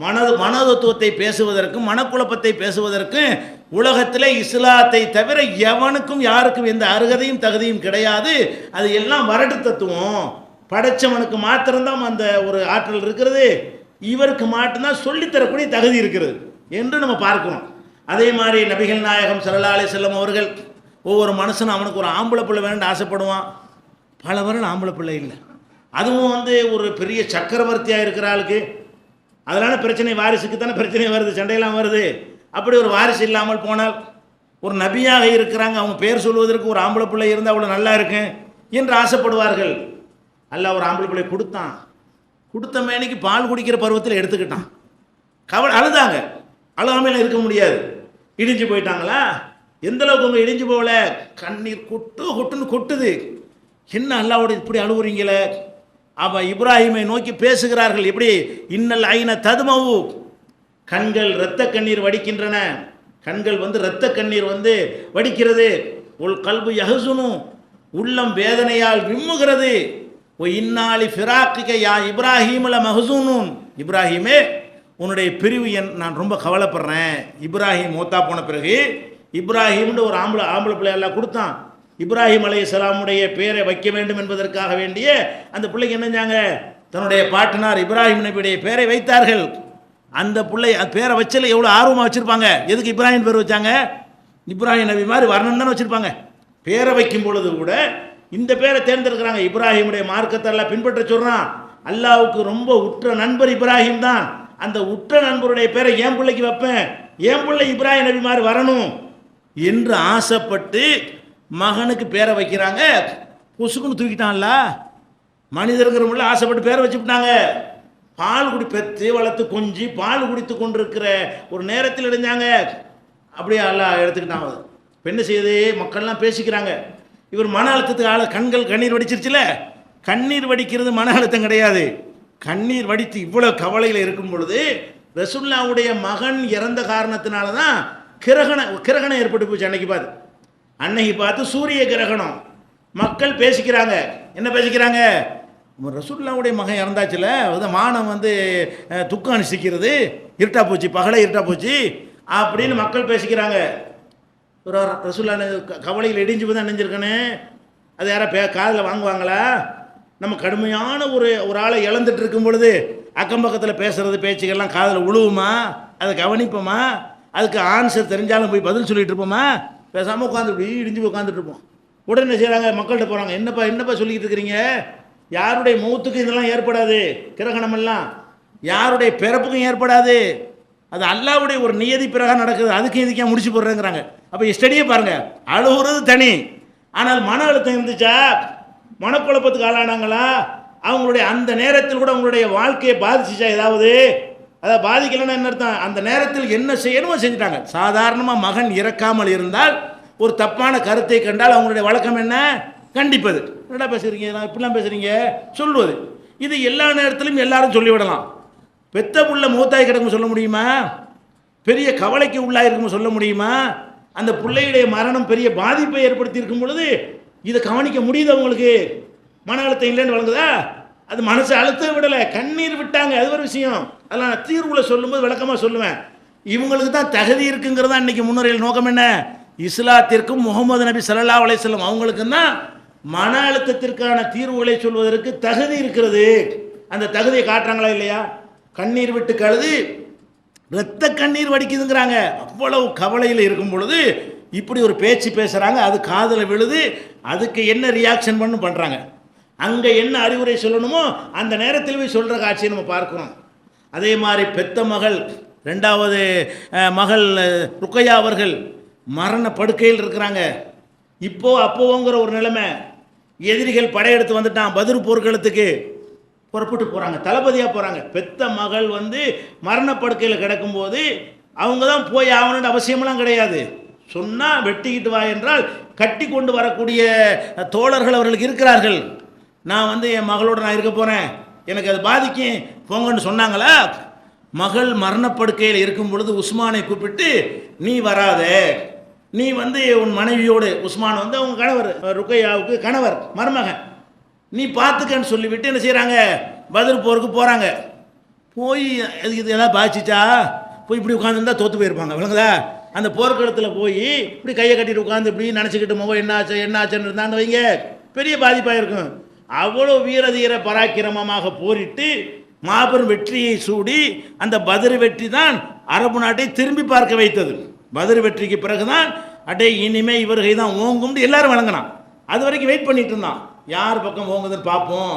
மனோதத்துவத்தை பேசுவதற்கும் மனக்குழப்பத்தை பேசுவதற்கும் உலகத்திலே இஸ்லாத்தை தவிர எவனுக்கும் யாருக்கும் எந்த அருகதையும் தகுதியும் கிடையாது. அது எல்லாம் வரட்டு தத்துவம். படைச்சவனுக்கு மாத்திரம்தான் அந்த ஒரு ஆற்றல் இருக்கிறது, இவருக்கு மட்டும்தான் சொல்லித்தரக்கூடிய தகுதி இருக்கிறது என்று நம்ம பார்க்கிறோம். அதே மாதிரி நபிகள் நாயகம் ஸல்லல்லாஹு அலைஹி வஸல்லம் அவர்கள் ஒவ்வொரு மனுஷனும் அவனுக்கு ஒரு ஆம்பளை பிள்ளை வேணும்னு ஆசைப்படுவான். பல வருடம் ஆம்பளை பிள்ளை இல்லை. அதுவும் ஒரு பெரிய சக்கரவர்த்தியாக இருக்கிற ஆளுக்கு அதனால பிரச்சனை, வாரிசுக்கு தானே பிரச்சனை வருது, சண்டையெல்லாம் வருது. அப்படி ஒரு வாரிசு இல்லாமல் போனால், ஒரு நபியாக இருக்கிறாங்க, அவங்க பேர் சொல்வதற்கு ஒரு ஆம்பளை பிள்ளை இருந்தால் அவ்வளோ நல்லா இருக்கு என்று ஆசைப்படுவார்கள். அல்லாஹ் ஒரு ஆம்பளை பிள்ளை கொடுத்தான். கொடுத்த மேனிக்கு பால் குடிக்கிற பருவத்தில் எடுத்துக்கிட்டான். அழுதாங்க. அழுகாமையில் இருக்க முடியாது. இடிஞ்சு போயிட்டாங்களா? எந்த அளவுக்கு அவங்க இடிஞ்சு போகல, கண்ணீர் கொட்டுன்னு கொட்டுது. என்ன அல்லாவோட இப்படி அழுவுறீங்களே? அப்போ இப்ராஹிமை நோக்கி பேசுகிறார்கள். எப்படி? இன்னல் ஐன ததுமவு, கண்கள் இரத்த கண்ணீர் வடிக்கின்றன. கண்கள் இரத்த கண்ணீர் வடிக்கிறது. உள் கல்பு யஹசுனு, உள்ளம் வேதனையால் விம்முகிறது. ஓ இன்னாலி ஃபிராக்கிக யா இப்ராஹிமுல மஹசூனூன், இப்ராஹிமே உன்னுடைய பிரிவு நான் ரொம்ப கவலைப்படுறேன். இப்ராஹிம் மூத்தா போன பிறகு இப்ராஹிம்னு ஒரு ஆம்பளை பிள்ளையெல்லாம் கொடுத்தான். இப்ராஹிம் அலைஹிஸ்ஸலாமுடைய பேரை வைக்க வேண்டும் என்பதற்காக வேண்டிய அந்த பிள்ளைக்கு என்னஞ்சாங்க, தன்னுடைய பாட்டனார் இப்ராஹிம் நபியுடைய பேரை வைத்தார்கள். அந்த பிள்ளை பேரை வச்சல எவ்வளோ ஆர்வமாக வச்சுருப்பாங்க. எதுக்கு இப்ராஹிம் பேர் வச்சாங்க? இப்ராஹிம் நபி மாதிரி வரணும் தானே வச்சுருப்பாங்க. பேரை வைக்கும் பொழுது கூட இந்த பேரை தேர்ந்தெடுக்கிறாங்க. இப்ராஹிமுடைய மார்க்கத்தை எல்லாம் பின்பற்ற சொல்கிறான். அல்லாவுக்கு ரொம்ப உற்ற நண்பர் இப்ராஹிம் தான். அந்த உற்ற நண்பருடைய பேரை என் பிள்ளைக்கு வைப்பேன், என் பிள்ளை இப்ராஹிம் நபி மாதிரி வரணும் என்று ஆசைப்பட்டு மகனுக்கு பேரை வைக்கிறாங்க. புசுக்குன்னு தூக்கிட்டான்ல. மனிதர்கிற ஆசைப்பட்டு பேரை வச்சுவிட்டாங்க. பால் பெற்று வளர்த்து கொஞ்சி பால் குடித்து கொண்டிருக்கிற ஒரு நேரத்தில் இடைஞ்சாங்க. அப்படியே எல்லாம் எடுத்துக்கிட்டாங்க. பெண்ணு செய்து மக்கள்லாம் பேசிக்கிறாங்க. இவர் மன அழுத்தத்துக்கு கண்கள் கண்ணீர் வடிச்சிருச்சுல. கண்ணீர் வடிக்கிறது மன அழுத்தம் கிடையாது. கண்ணீர் வடித்து இவ்வளோ கவலையில் இருக்கும் பொழுது ரசூலுல்லாஹ்வுடைய மகன் இறந்த காரணத்தினால தான் கிரகணம் ஏற்பட்டு போச்சு. அன்னைக்கு பார்த்து சூரிய கிரகணம். மக்கள் பேசிக்கிறாங்க. என்ன பேசிக்கிறாங்க? ரசூலுல்லாஹ்வுடைய மகன் இறந்தாச்சுல, வானம் துக்கம் அனுசிக்கிறது, இருட்டா போச்சு, பகலை இருட்டா போச்சு அப்படின்னு மக்கள் பேசிக்கிறாங்க. ரசூலுல்லாஹ் கவலையில் இடிஞ்சு போய் தான் நினைஞ்சிருக்கனே. அது யாரா காதில் வாங்குவாங்களா? நம்ம கடுமையான ஒரு ஆளை இழந்துட்டு இருக்கும் பொழுது அக்கம் பக்கத்தில் பேசுறது பேச்சுக்கெல்லாம் காதில் உழுவுமா? அதை கவனிப்போமா? அதுக்கு ஆன்சர் தெரிஞ்சாலும் போய் பதில் சொல்லிட்டு இருப்போமா? பேசாமல் உட்காந்து இப்படி இடிஞ்சு போய் உட்காந்துட்டு இருப்போம். உடனே செய்கிறாங்க, மக்கள்கிட்ட போகிறாங்க, என்னப்பா சொல்லிக்கிட்டு இருக்கிறீங்க? யாருடைய மௌத்துக்கும் இதெல்லாம் ஏற்படாது, கிரகணமெல்லாம் யாருடைய பிறப்புக்கும் ஏற்படாது. அது அல்லாஹ்வுடைய ஒரு நியதி பிறகு நடக்குது. அதுக்கு இதுக்கே முடிச்சு போடுறேங்கிறாங்க. அப்போ ஸ்டடியே பாருங்கள். அழுகுறது தனி, ஆனால் மன அழுத்தம் இருந்துச்சா, மனக்குழப்பத்துக்கு ஆளானாங்களா, அவங்களுடைய அந்த நேரத்தில் கூட அவங்களுடைய வாழ்க்கையை பாதிச்சுச்சா ஏதாவது? அதை பாதிக்கலைன்னா என்ன அர்த்தம்? அந்த நேரத்தில் என்ன செய்யணுமோ செஞ்சுட்டாங்க. சாதாரணமாக மகன் இறக்காமல் இருந்தால் ஒரு தப்பான கருத்தை கண்டால் அவங்களுடைய வழக்கம் என்ன? கண்டிப்பது. என்னடா பேசுகிறீங்க, நான் இப்படிலாம் பேசுகிறீங்க சொல்லுவது. இது எல்லா நேரத்திலும் எல்லாரும் சொல்லிவிடலாம். பெத்த புள்ள மூத்தாய் கிடக்கும் சொல்ல முடியுமா? பெரிய கவலைக்கு உள்ளாயிருக்கும் சொல்ல முடியுமா? அந்த பிள்ளையுடைய மரணம் பெரிய பாதிப்பை ஏற்படுத்தி இருக்கும் பொழுது இதை கவனிக்க முடியுது அவங்களுக்கு? மன அழுத்தம் இல்லைன்னு வழங்குதா? அது மனசு அழுத்த விடலை, கண்ணீர் விட்டாங்க. அது ஒரு விஷயம். அதெல்லாம் நான் தீர்வில் சொல்லும்போது விளக்கமாக சொல்லுவேன். இவங்களுக்கு தான் தகுதி இருக்குங்கிறதா இன்றைக்கி முன்னுரையில் நோக்கம். என்ன? இஸ்லாத்திற்கும் முகமது நபி ஸல்லல்லாஹு அலைஹி வஸல்லம் அவங்களுக்கும் தான் மன அழுத்தத்திற்கான தீர்வுகளை சொல்வதற்கு தகுதி இருக்கிறது. அந்த தகுதியை காட்டுறாங்களா இல்லையா? கண்ணீர் விட்டு கழுது இரத்த கண்ணீர் வடிக்குதுங்கிறாங்க. அவ்வளவு கவலையில் இருக்கும் பொழுது இப்படி ஒரு பேச்சு பேசுகிறாங்க. அது காதில் விழுது. அதுக்கு என்ன ரியாக்ஷன் பண்ணுறாங்க. அங்கே என்ன அறிவுரை சொல்லணுமோ அந்த நேரத்தில் போய் சொல்கிற காட்சியை நம்ம பார்க்குறோம். அதே மாதிரி பெத்த மகள், ரெண்டாவது மகள் ருக்கையா அவர்கள் மரண படுக்கையில் இருக்கிறாங்க. அப்போங்கிற ஒரு நிலைமை. எதிரிகள் படையெடுத்து வந்துட்டான். பத்ர் போர்க்களத்துக்கு புறப்பட்டு போகிறாங்க, தளபதியாக போகிறாங்க. பெத்த மகள் மரணப்படுக்கையில் கிடக்கும்போது அவங்க தான் போய் ஆகணுன்ற அவசியமெல்லாம் கிடையாது. சொன்னால் வெட்டிக்கிட்டு வா என்றால் கட்டி கொண்டு வரக்கூடிய தோழர்கள் அவர்களுக்கு இருக்கிறார்கள். நான் என் மகளோடு நான் இருக்க போகிறேன், எனக்கு அது பாதிக்கும் போங்கன்னு சொன்னாங்களா? மகள் மரணப்படுக்கையில் இருக்கும் பொழுது உஸ்மானை கூப்பிட்டு, நீ வராத, நீ உன் மனைவியோடு, உஸ்மான் அவங்க கணவர், ருக்கையாவுக்கு கணவர், மருமகன், நீ பார்த்துக்கன்னு சொல்லிவிட்டு என்ன செய்கிறாங்க? பத்ர் போருக்கு போகிறாங்க. போய் இது எதாவது பாதிச்சிச்சா? போய் இப்படி உட்காந்துருந்தா தோற்று போயிருப்பாங்க. விளங்குதா? அந்த போர்க்களத்தில் போய் இப்படி கையை கட்டிட்டு உட்காந்து இப்படி நினச்சிக்கிட்டு முகம் என்ன ஆச்சுன்னு இருந்தான்னு வைங்க, பெரிய பாதிப்பாக இருக்கும். அவ்வளோ வீரதீர பராக்கிரமமாக போரிட்டு மாபெரும் வெற்றியை சூடி அந்த பத்ர் வெற்றி தான் அரபு நாட்டை திரும்பி பார்க்க வைத்தது. பத்ர் வெற்றிக்கு பிறகுதான் அடே இனிமே இவர்கை தான் ஓங்கும்னு எல்லாரும் வழங்கினான். அது வரைக்கும் வெயிட் பண்ணிட்டு இருந்தான், யார் பக்கம் ஓங்குதுன்னு பார்ப்போம்,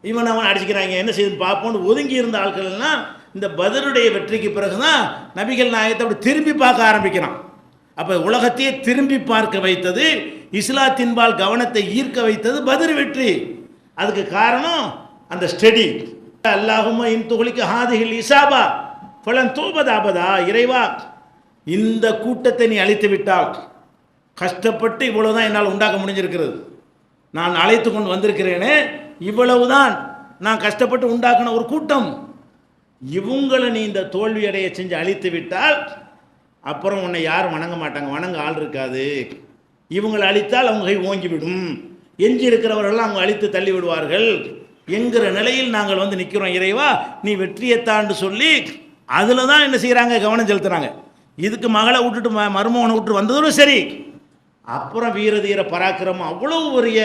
இவன் அவன் அடிச்சுக்கிறாங்க என்ன செய்யுதுன்னு பார்ப்போம்னு ஒதுங்கி இருந்த ஆட்கள் எல்லாம் இந்த பத்ருடைய வெற்றிக்கு பிறகுதான் நபிகள் நாயகத்தை அப்படி திரும்பி பார்க்க ஆரம்பிக்கிறான். அப்போ உலகத்தையே திரும்பி பார்க்க வைத்தது, இஸ்லாத்தின்பால் கவனத்தை ஈர்க்க வைத்தது பத்ர் வெற்றி. அதுக்கு காரணம் அந்த ஸ்டடி. அல்லாஹும்ம இன் துகுலிக்கு ஹாதிஹில் இசாபா ஃபலன் தூபதாபதா, இறைவா இந்த கூட்டத்தை நீ அழித்து விட்டால், கஷ்டப்பட்டு இவ்வளவுதான் என்னால் உண்டாக்க முடிஞ்சிருக்கிறது, நான் அழைத்து கொண்டு வந்திருக்கிறேனே இவ்வளவுதான் நான் கஷ்டப்பட்டு உண்டாக்கின ஒரு கூட்டம், இவங்களை நீ இந்த தோல்வி அடைய செஞ்சு அழித்து விட்டால் அப்புறம் உன்னை யாரும் வணங்க மாட்டாங்க, வணங்க ஆள் இருக்காது, இவங்களை அழித்தால் அவங்க கை ஓங்கிவிடும், எஞ்சி இருக்கிறவர்கள்லாம் அவங்க அழித்து தள்ளி விடுவார்கள் என்கிற நிலையில் நாங்கள் வந்து நிற்கிறோம், இறைவா நீ வெற்றியைத்தாண்டு சொல்லி அதில் தான் என்ன செய்கிறாங்க, கவனம் செலுத்துகிறாங்க. இதுக்கு மகளை விட்டுட்டு மருமகனை விட்டு வந்ததும் சரி, அப்புறம் வீரதீர பராக்கிரமம் அவ்வளவு பெரிய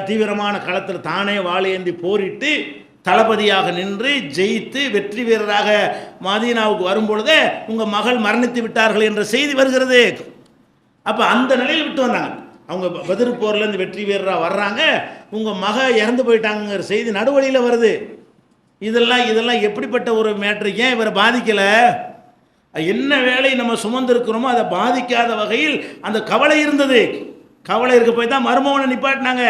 தீவிரமான களத்தில் தானே வாழேந்தி போரிட்டு தளபதியாக நின்று ஜெயித்து வெற்றி வீரராக மதீனாவுக்கு வரும்பொழுதே உங்கள் மகள் மரணித்து விட்டார்கள் என்ற செய்தி வருகிறது. அப்போ அந்த நிலையில் விட்டு வந்தாங்க. அவங்க பத்ர் போர்லேருந்து வெற்றி வீரராக வர்றாங்க, உங்கள் மக இறந்து போயிட்டாங்கிற செய்தி நடுவழியில் வருது. இதெல்லாம் எப்படிப்பட்ட ஒரு மேட்ரு, ஏன் இவரை பாதிக்கலை, என்ன வேலை நம்ம சுமந்திருக்கிறோமோ அதை பாதிக்காத வகையில் அந்த கவலை இருந்தது. கவலை இருக்க போய் தான் மருமகனை நிப்பாட்டினாங்க.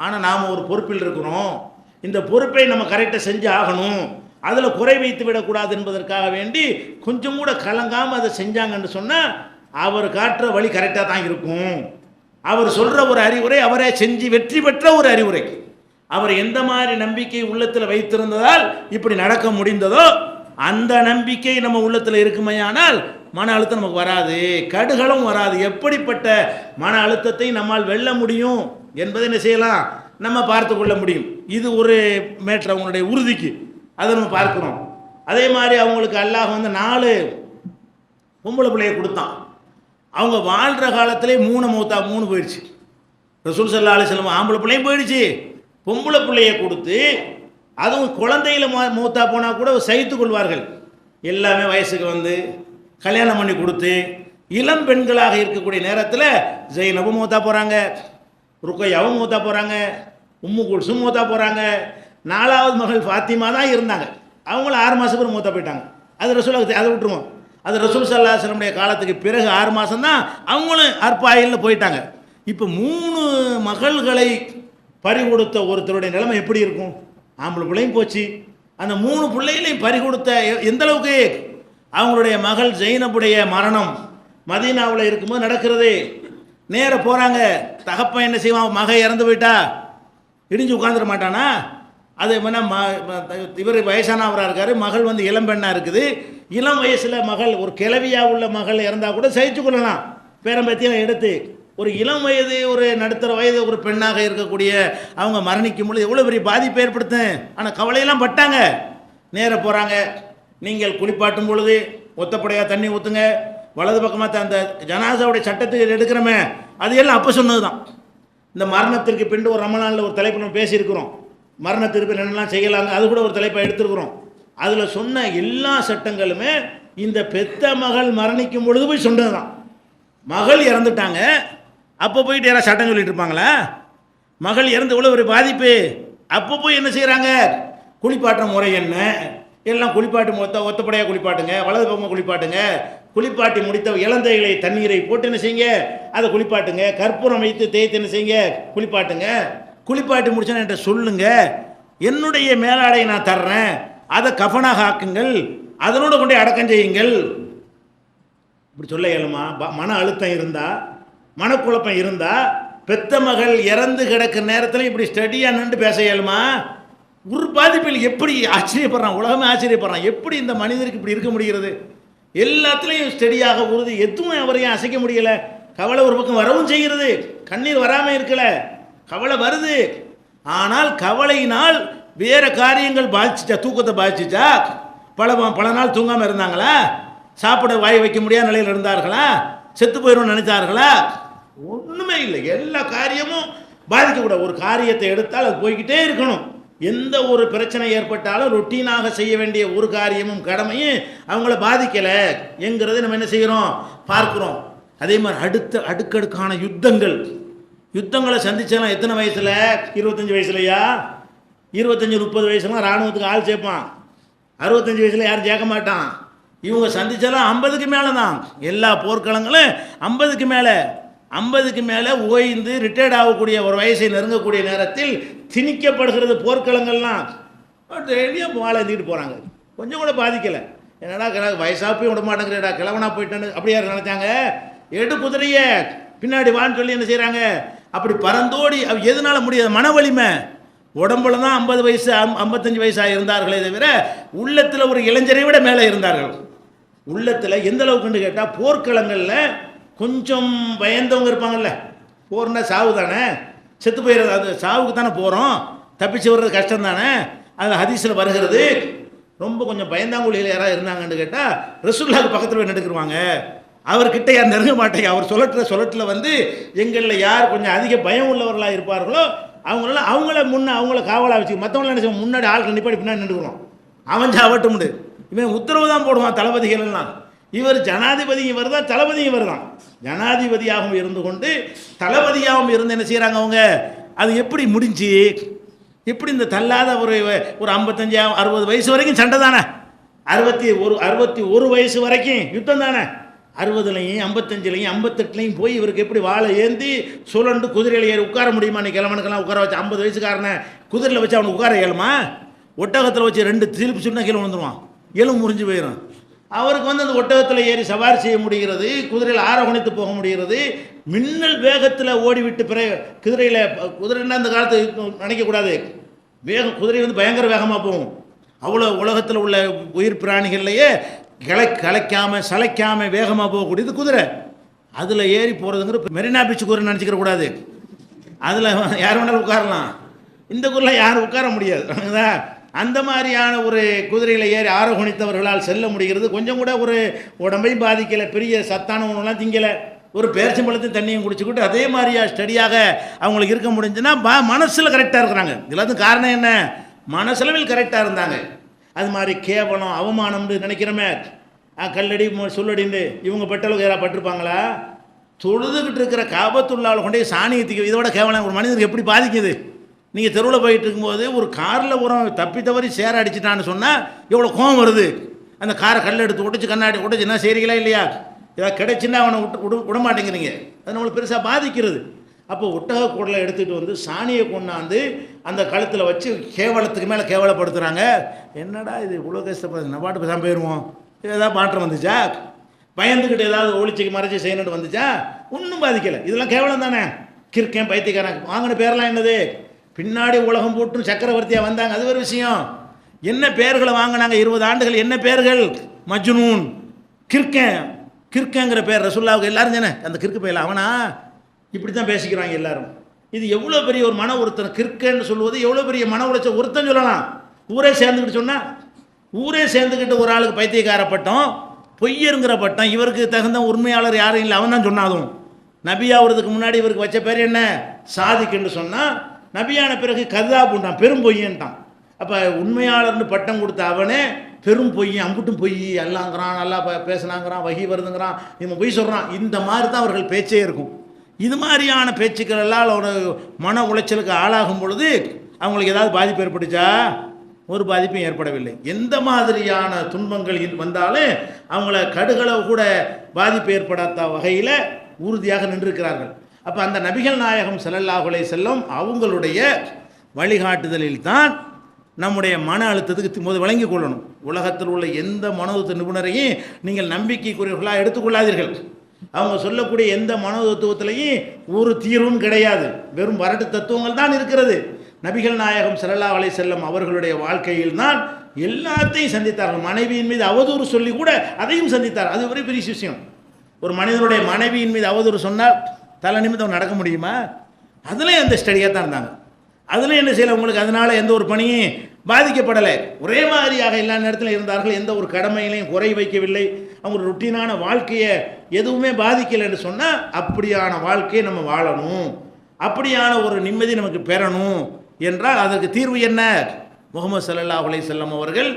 ஆனால் நாம் ஒரு பொறுப்பில் இருக்கிறோம், இந்த பொறுப்பை நம்ம கரெக்டாக செஞ்சு ஆகணும், அதில் குறை வைத்து விடக்கூடாது என்பதற்காக வேண்டி கொஞ்சம் கூட கலங்காமல் அதை செஞ்சாங்கன்னு சொன்னால் அவர் காட்டுற வழி கரெக்டாக தான் இருக்கும். அவர் சொல்கிற ஒரு அறிவுரை அவரே செஞ்சு வெற்றி பெற்ற ஒரு அறிவுரை. அவர் எந்த மாதிரி நம்பிக்கை உள்ளத்தில் வைத்திருந்ததால் இப்படி நடக்க முடிந்ததோ அந்த நம்பிக்கை நம்ம உள்ளத்தில் இருக்குமையானால் மன அழுத்தம் நமக்கு வராது, கடுகளும் வராது. எப்படிப்பட்ட மன அழுத்தத்தை நம்மால் வெல்ல முடியும் என்பதை என்ன செய்யலாம், நம்ம பார்த்து கொள்ள முடியும். இது ஒரு மேட்ரு, அவங்களுடைய உறுதிக்கு அதை நம்ம பார்க்குறோம். அதே மாதிரி அவங்களுக்கு அல்லாஹ் வந்து 4 பொம்பளை பிள்ளையை கொடுத்தான். அவங்க வாழ்கிற காலத்திலே 3 போயிடுச்சு. ரசூல் ஸல்லல்லாஹு அலைஹி வஸல்லம் ஆம்பளை பிள்ளையும் போயிடுச்சு, பொம்பளை பிள்ளையை கொடுத்து அதுவும் குழந்தையில மூத்தா போனால் கூட சகித்து கொள்வார்கள். எல்லாமே வயசுக்கு வந்து கல்யாணம் பண்ணி கொடுத்து இளம் பெண்களாக இருக்கக்கூடிய நேரத்தில் ஜெய்னபும் மூத்தா போகிறாங்க, ருக்கையாவும் மூத்தா போகிறாங்க, உம்மு குல்சும் மூத்தா போகிறாங்க, 4வது மகள் ஃபாத்திமா தான் இருந்தாங்க, அவங்கள 6 மாதம் பேர் மூத்தா போயிட்டாங்க. அது ரசூலுக்கு அதை விட்டுருவோம். அது ரசூல் ஸல்லல்லாஹு அலைஹி வஸல்லம் காலத்துக்கு பிறகு 6 மாதம் தான் அவங்களும் அற்பாயில் போயிட்டாங்க. இப்போ 3 மகள்களை பறி கொடுத்த ஒருத்தருடைய நிலைமை எப்படி இருக்கும்? ஆம்பளை பிள்ளையும் போச்சு, அந்த 3 பிள்ளைகளையும் பறி கொடுத்த எந்த அளவுக்கு அவங்களுடைய மகள் ஜெய்னபுடைய மரணம் மதீனாவில் இருக்கும்போது நடக்கிறது. நேர போகிறாங்க, தகப்பன் என்ன செய்வான், மகை இறந்து போயிட்டா இடிஞ்சு உட்காந்துட மாட்டானா? அது இவர் வயசானவராக இருக்கார், மகள் வந்து இளம்பெண்ணாக இருக்குது. இளம் வயசில் மகள் ஒரு கிழவியாக உள்ள மகள் இறந்தால் கூட சகிச்சு கொள்ளலாம், பேரம்பத்தியம் எடுத்து. ஒரு இளம் வயது ஒரு நடுத்தர வயது ஒரு பெண்ணாக இருக்கக்கூடிய அவங்க மரணிக்கும் பொழுது எவ்வளோ பெரிய பாதிப்பை ஏற்படுத்தும். ஆனால் கவலையெல்லாம் பட்டாங்க. நேர போகிறாங்க, நீங்கள் குளிப்பாட்டும் பொழுது ஒத்தப்படையாக தண்ணி ஊற்றுங்க, வலது பக்கமாக அந்த ஜனாசாவுடைய சட்டத்துக்கு எடுக்கிறோமே அது எல்லாம் அப்போ சொன்னது தான். இந்த மரணத்திற்கு பின்பு ஒரு ரமலானில் ஒரு தலைப்பு நம்ம பேசியிருக்கிறோம், மரணத்திற்கு என்னெல்லாம் செய்யலாங்க, அது கூட ஒரு தலைப்பை எடுத்துருக்குறோம். அதில் சொன்ன எல்லா சட்டங்களுமே இந்த பெத்த மகள் மரணிக்கும் பொழுது போய் சொன்னது தான். மகள் இறந்துட்டாங்க, அப்போ போயிட்டு யாராவது சட்டம் சொல்லிட்டு இருப்பாங்களா? மகள் இறந்து இவ்வளோ ஒரு பாதிப்பு, அப்போ போய் என்ன செய்கிறாங்க, குளிப்பாட்டுற முறை என்ன, எல்லாம் குளிப்பாட்டு ஒத்தப்படையாக குளிப்பாட்டுங்க, வலது பக்கமாக குளிப்பாட்டுங்க, குளிப்பாட்டி முடித்த இளந்தைகளை தண்ணீரை போட்டு என்ன செய்யுங்க அதை குளிப்பாட்டுங்க, கற்பூரம் வைத்து தேய்த்து என்ன செய்யுங்க குளிப்பாட்டுங்க, குளிப்பாட்டி முடிச்சோன்னு என்கிட்ட சொல்லுங்க, என்னுடைய மேலாடையை நான் தர்றேன், அதை கஃனாக ஆக்குங்கள், அதனோட கொண்டே அடக்கம் செய்யுங்கள். இப்படி சொல்ல இயலுமா? மன அழுத்தம் இருந்தால், மனக்குழப்பம் இருந்தால், பெத்த மகள் இறந்து கிடக்கிற நேரத்தில் இப்படி ஸ்டடியாக நின்று பேச இயலுமா? ஒரு பாதிப்பில் எப்படி ஆச்சரியப்படுறான், உலகமே ஆச்சரியப்படுறான், எப்படி இந்த மனிதருக்கு இப்படி இருக்க முடிகிறது? எல்லாத்துலேயும் ஸ்டடியாக உறுதி, எதுவும் அவரையும் அசைக்க முடியலை. கவலை ஒரு பக்கம் வரவும் செய்கிறது, கண்ணீர் வராமல் இருக்கல, கவலை வருது. ஆனால் கவலையினால் வேற காரியங்கள் பாதிச்சிச்சா, தூக்கத்தை பாதிச்சிச்சா? பல நாள் தூங்காமல் இருந்தாங்களா? சாப்பிட வாய் வைக்க முடியாத நிலையில் இருந்தார்களா? செத்து போயிடும் நினைத்தார்களா? ஒன்றுமே இல்லை. எல்லா காரியமும் பாதிக்கக்கூடாது. ஒரு காரியத்தை எடுத்தால் அது போய்கிட்டே இருக்கணும். எந்த ஒரு பிரச்சனை ஏற்பட்டாலும் ரொட்டீனாக செய்ய வேண்டிய ஒரு காரியமும் கடமையும் அவங்கள பாதிக்கலை என்கிறத நம்ம என்ன செய்கிறோம், பார்க்குறோம். அதே மாதிரி அடுக்கடுக்கான யுத்தங்களை சந்திச்சலாம். எத்தனை வயசில்? 25 வயசுலையா? 25-30 வயசுலாம் இராணுவத்துக்கு ஆள் சேர்ப்பான். 65 வயசில் யாரும் சேர்க்க மாட்டான். இவங்க சந்திச்சாலும் 50க்கு மேலே தான். எல்லா போர்க்களங்களும் 50க்கு மேலே ஓய்ந்து ரிட்டையர்ட் ஆகக்கூடிய ஒரு வயசை நெருங்கக்கூடிய நேரத்தில் திணிக்கப்படுகிறது போர்க்களங்கள்லாம். டெய்லியாக வாழை எழுந்திட்டு போகிறாங்க. கொஞ்சம் கூட பாதிக்கலை. என்னடா வயசாக போய் விட மாட்டேங்கிறடா, கிழவனா போயிட்டான்னு அப்படியா நினச்சாங்க. எடு குதிரையை பின்னாடி வான்னு சொல்லி என்ன செய்கிறாங்க, அப்படி பறந்தோடி. எதனால முடியாது? மன வலிமை. உடம்புல தான் 50 வயசு 55 வயசாக இருந்தார்களே தவிர உள்ளத்தில் ஒரு இளைஞரை விட மேலே இருந்தார்கள். உள்ளத்தில் எந்த அளவுக்குன்னு கேட்டால், போர்க்களங்களில் கொஞ்சம் பயந்தவங்க இருப்பாங்கல்ல. போர்னா சாவு தானே, செத்து போயிடுறது. அது சாவுக்கு தானே போகிறோம், தப்பிச்சு வர்றது கஷ்டம் தானே. அது ஹதீஸில் வருகிறது. ரொம்ப கொஞ்சம் பயந்தாங்குழியில் யாராவது இருந்தாங்கன்னு கேட்டால் ரசூலுல்லாஹ்க்கு பக்கத்தில் போய் நடுக்குருவாங்க. அவர்கிட்ட யார் நெருங்க மாட்டேங்க. அவர் சொல்லட்டில் வந்து எங்களில் யார் கொஞ்சம் அதிக பயம் உள்ளவர்களாக இருப்பார்களோ அவங்கள காவலாக வச்சு மற்றவங்கள என்ன செய்வோம், முன்னாடி ஆள் கண்டிப்பாக பின்னாடி நின்றுக்கிறோம். அவன் சாவட்டும். இவன் உத்தரவு தான் போடுவான் தளபதிகள் எல்லாம். இவர் ஜனாதிபதியும் வருதான், தளபதியும் வருதான். ஜனாதிபதியாகவும் இருந்து கொண்டு தளபதியாகவும் இருந்து என்ன செய்கிறாங்க அவங்க. அது எப்படி முடிஞ்சு, எப்படி இந்த தள்ளாத ஒரு 55-60 வயசு வரைக்கும் சண்டை தானே. 61 வயசு வரைக்கும் யுத்தம் தானே. 60லையும் 55லையும் 58லையும் போய் இவருக்கு எப்படி வாழை ஏந்தி சுழண்டு குதிரையில் ஏறி உட்கார முடியுமா? நீ கிழவனுக்கெல்லாம் உட்கார வச்சு 50 வயசுக்காரனை குதிரையில் வச்சு அவனுக்கு உட்கார இயலுமா? ஒட்டகத்தில் வச்சு 2 திருப்பி சுண்ணா கீழே விழுந்துருவான், எலும்பு முறிஞ்சு போயிடும். அவருக்கு வந்து அந்த ஒட்டகத்தில் ஏறி சவாரி செய்ய முடிகிறது, குதிரையில் ஆரோகணித்து போக முடிகிறது. மின்னல் வேகத்தில் ஓடிவிட்டு குதிரைன்னா அந்த காலத்தை நினைக்கக்கூடாது. குதிரை வந்து பயங்கர வேகமாக போகும். அவ்வளோ உலகத்தில் உள்ள உயிர் பிராணிகள்லையே கலைக்காமல் சளைக்காமல் வேகமாக போகக்கூடியது குதிரை. அதில் ஏறி போகிறதுங்கிற மெரினா பீச் குதிரை நினச்சிக்கிற கூடாது. அதில் யார் வேணாலும் உட்காரலாம். இந்த குதிரையில் யாரும் உட்கார முடியாது. அந்த மாதிரியான ஒரு குதிரையில் ஏறி ஆரோகணித்தவர்களால் செல்ல முடிகிறது. கொஞ்சம் கூட ஒரு உடம்பையும் பாதிக்கலை, பெரிய சத்தான உணவுலாம் திங்கலை, ஒரு பேரிச்சம்பழத்தையும் தண்ணியும் குடிச்சுக்கிட்டு அதே மாதிரியா ஸ்டடியாக அவங்களுக்கு இருக்க முடிஞ்சுன்னா மனசில் கரெக்டாக இருக்கிறாங்க. எல்லாத்துக்கும் காரணம் என்ன? மனசளவில் கரெக்டாக இருந்தாங்க. அது மாதிரி கேவலம் அவமானம்னு நினைக்கிறோமே, கல்லடி சொல்லடின்னு இவங்க பெட்டளவுக்கு யாராவது பட்டிருப்பாங்களா? தொழுதுகிட்டு இருக்கிற காபத்துள்ளாவில் கொண்டே சாணியத்துக்கு இதோட கேவலம் ஒரு மனிதருக்கு எப்படி பாதிக்குது? நீங்கள் தெருவில் போயிட்டு இருக்கும்போது ஒரு காரில் உரம் தப்பி தவறி சேர அடிச்சிட்டான்னு சொன்னால் எவ்வளோ கோவம் வருது. அந்த காரை கல் எடுத்து உடைச்சி கண்ணாடி உடைச்சி என்ன செய்கிறீங்களா இல்லையா? ஏதாவது கிடைச்சுன்னா அவனை விட மாட்டேங்கிறீங்க. அது நம்மளை பெருசாக பாதிக்கிறது. அப்போ ஒட்டக கூடலை எடுத்துகிட்டு வந்து சாணியை கொண்டாந்து அந்த கழுத்தில் வச்சு கேவலத்துக்கு மேலே கேவலப்படுத்துகிறாங்க. என்னடா இது இவ்வளோ கஷ்டப்படுது, நம்ம பாட்டு பேசாமல் போயிடுவோம். ஏதாவது மாற்றம் வந்துச்சா? பயந்துக்கிட்டு ஏதாவது ஒளிச்சிக்கு மறைச்சி செய்யணுட்டு வந்துச்சா? ஒன்றும் பாதிக்கலை. இதெல்லாம் கேவலம் தானே. கிறுக்கன் பைத்தியக்காரன் வாங்கின பேரெல்லாம் என்னது? பின்னாடி உலகம் போட்டு சக்கரவர்த்தியாக வந்தாங்க, அது ஒரு விஷயம். என்ன பேர்களை வாங்கினாங்க 20 ஆண்டுகள்? என்ன பேர்கள்? மஜ்னூன், கிறுக்கங்கிற பேர் ரசூலுல்லாஹ்வுக்கு எல்லாரும் தானே. அந்த கிறுக்கு பையல அவனா இப்படி தான் பேசிக்கிறாங்க எல்லாரும். இது எவ்வளோ பெரிய ஒரு மன ஒருத்தன். கிறுக்கன்னு சொல்லுவது எவ்வளோ பெரிய மன உளைச்சல். ஒருத்தன் சொல்லலாம், ஊரே சேர்ந்துக்கிட்டு சொன்னால், ஊரே சேர்ந்துக்கிட்டு ஒரு ஆளுக்கு பைத்தியக்கார பட்டம், பொய்யருங்கிற பட்டம். இவருக்கு தகுந்த உண்மையாளர் யாரும் இல்லை, அவன் தான் சொன்னாதும். நபியாகிறதுக்கு முன்னாடி இவருக்கு வச்ச பேர் என்ன? சாதிக்குன்னு சொன்னால், நபியான பிறகு கதாபுண்டான், பெரும் பொய்யன்ட்டான். அப்போ உண்மையாளர்னு பட்டம் கொடுத்த அவனே பெரும் பொய், அம்புட்டும் பொய், எல்லாங்கிறான், நல்லா பேசினாங்கிறான், வகி வருதுங்கிறான், இவன் பொய் சொல்கிறான். இந்த மாதிரி தான் அவர்கள் பேச்சே இருக்கும். இது மாதிரியான பேச்சுக்கள் எல்லாம் ஒரு மன உளைச்சலுக்கு ஆளாகும் பொழுது அவங்களுக்கு ஏதாவது பாதிப்பு ஏற்பட்டுச்சா? ஒரு பாதிப்பும் ஏற்படவில்லை. எந்த மாதிரியான துன்பங்கள் வந்தாலும் அவங்கள கடுகளவு கூட பாதிப்பு ஏற்படாத வகையில் உறுதியாக நின்றிருக்கிறார்கள். அப்போ அந்த நபிகள் நாயகம் ஸல்லல்லாஹு அலைஹி வஸல்லம் அவங்களுடைய வழிகாட்டுதலில் தான் நம்முடைய மன அழுத்தத்துக்கு முதல் விளங்கிக் கொள்ளணும். உலகத்தில் உள்ள எந்த மனோதத்துவ நிபுணரையும் நீங்கள் நம்பிக்கைக்குரியவர்களாக எடுத்துக்கொள்ளாதீர்கள். அவங்க சொல்லக்கூடிய எந்த மனோதத்துவத்திலையும் ஒரு தீர்வும் கிடையாது, வெறும் வரட்டு தத்துவங்கள் தான் இருக்கிறது. நபிகள் நாயகம் ஸல்லல்லாஹு அலைஹி வஸல்லம் அவர்களுடைய வாழ்க்கையில் தான் எல்லாத்தையும் சந்தித்தார்கள். மனைவியின் மீது அவதூறு சொல்லி கூட அதையும் சந்தித்தார். அது ஒரு பெரிய விஷயம். ஒரு மனிதனுடைய மனைவியின் மீது அவதூறு சொன்னால் தலை நிமித்தம் நடக்க முடியுமா? அதுலேயும் அந்த ஸ்டடியாக தான் இருந்தாங்க. அதுலேயும் என்ன செய்யலை, உங்களுக்கு அதனால் எந்த ஒரு பணியும் பாதிக்கப்படலை. ஒரே மாதிரியாக எல்லா நேரத்திலும் இருந்தார்கள். எந்த ஒரு கடமையிலையும் குறை வைக்கவில்லை. அவங்க ருட்டீனான வாழ்க்கையை எதுவுமே பாதிக்கலை என்று சொன்னால் அப்படியான வாழ்க்கையை நம்ம வாழணும். அப்படியான ஒரு நிம்மதி நமக்கு பெறணும் என்றால் அதற்கு தீர்வு என்ன? முஹம்மது ஸல்லல்லாஹு அலைஹி வஸல்லம் அவர்கள்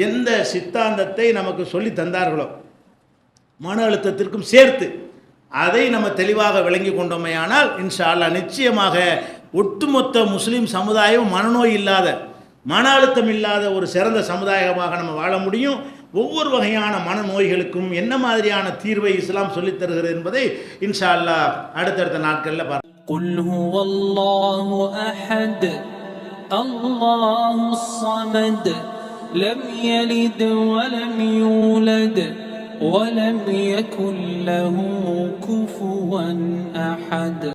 எந்த சித்தாந்தத்தை நமக்கு சொல்லி தந்தார்களோ மன அழுத்தத்திற்கும் சேர்த்து அதை நம்ம தெளிவாக விளங்கி கொண்டோமேயானால் இன்ஷா அல்லாஹ் நிச்சயமாக ஒட்டுமொத்த முஸ்லீம் சமுதாயம் மனநோய் இல்லாத, மன அழுத்தம் இல்லாத ஒரு சிறந்த சமுதாயமாக நம்ம வாழ முடியும். ஒவ்வொரு வகையான மனநோய்களுக்கும் என்ன மாதிரியான தீர்வை இஸ்லாம் சொல்லித் தருகிறது என்பதை இன்ஷா அல்லாஹ் அடுத்தடுத்த நாட்களில் பார்ப்போம். குல் ஹுவல்லாஹு அஹத் அல்லாஹுஸ் ஸமத் லம் யலித் வலம் யூலத் வலம் யகுல் லஹு குஃபுவன் அஹத்.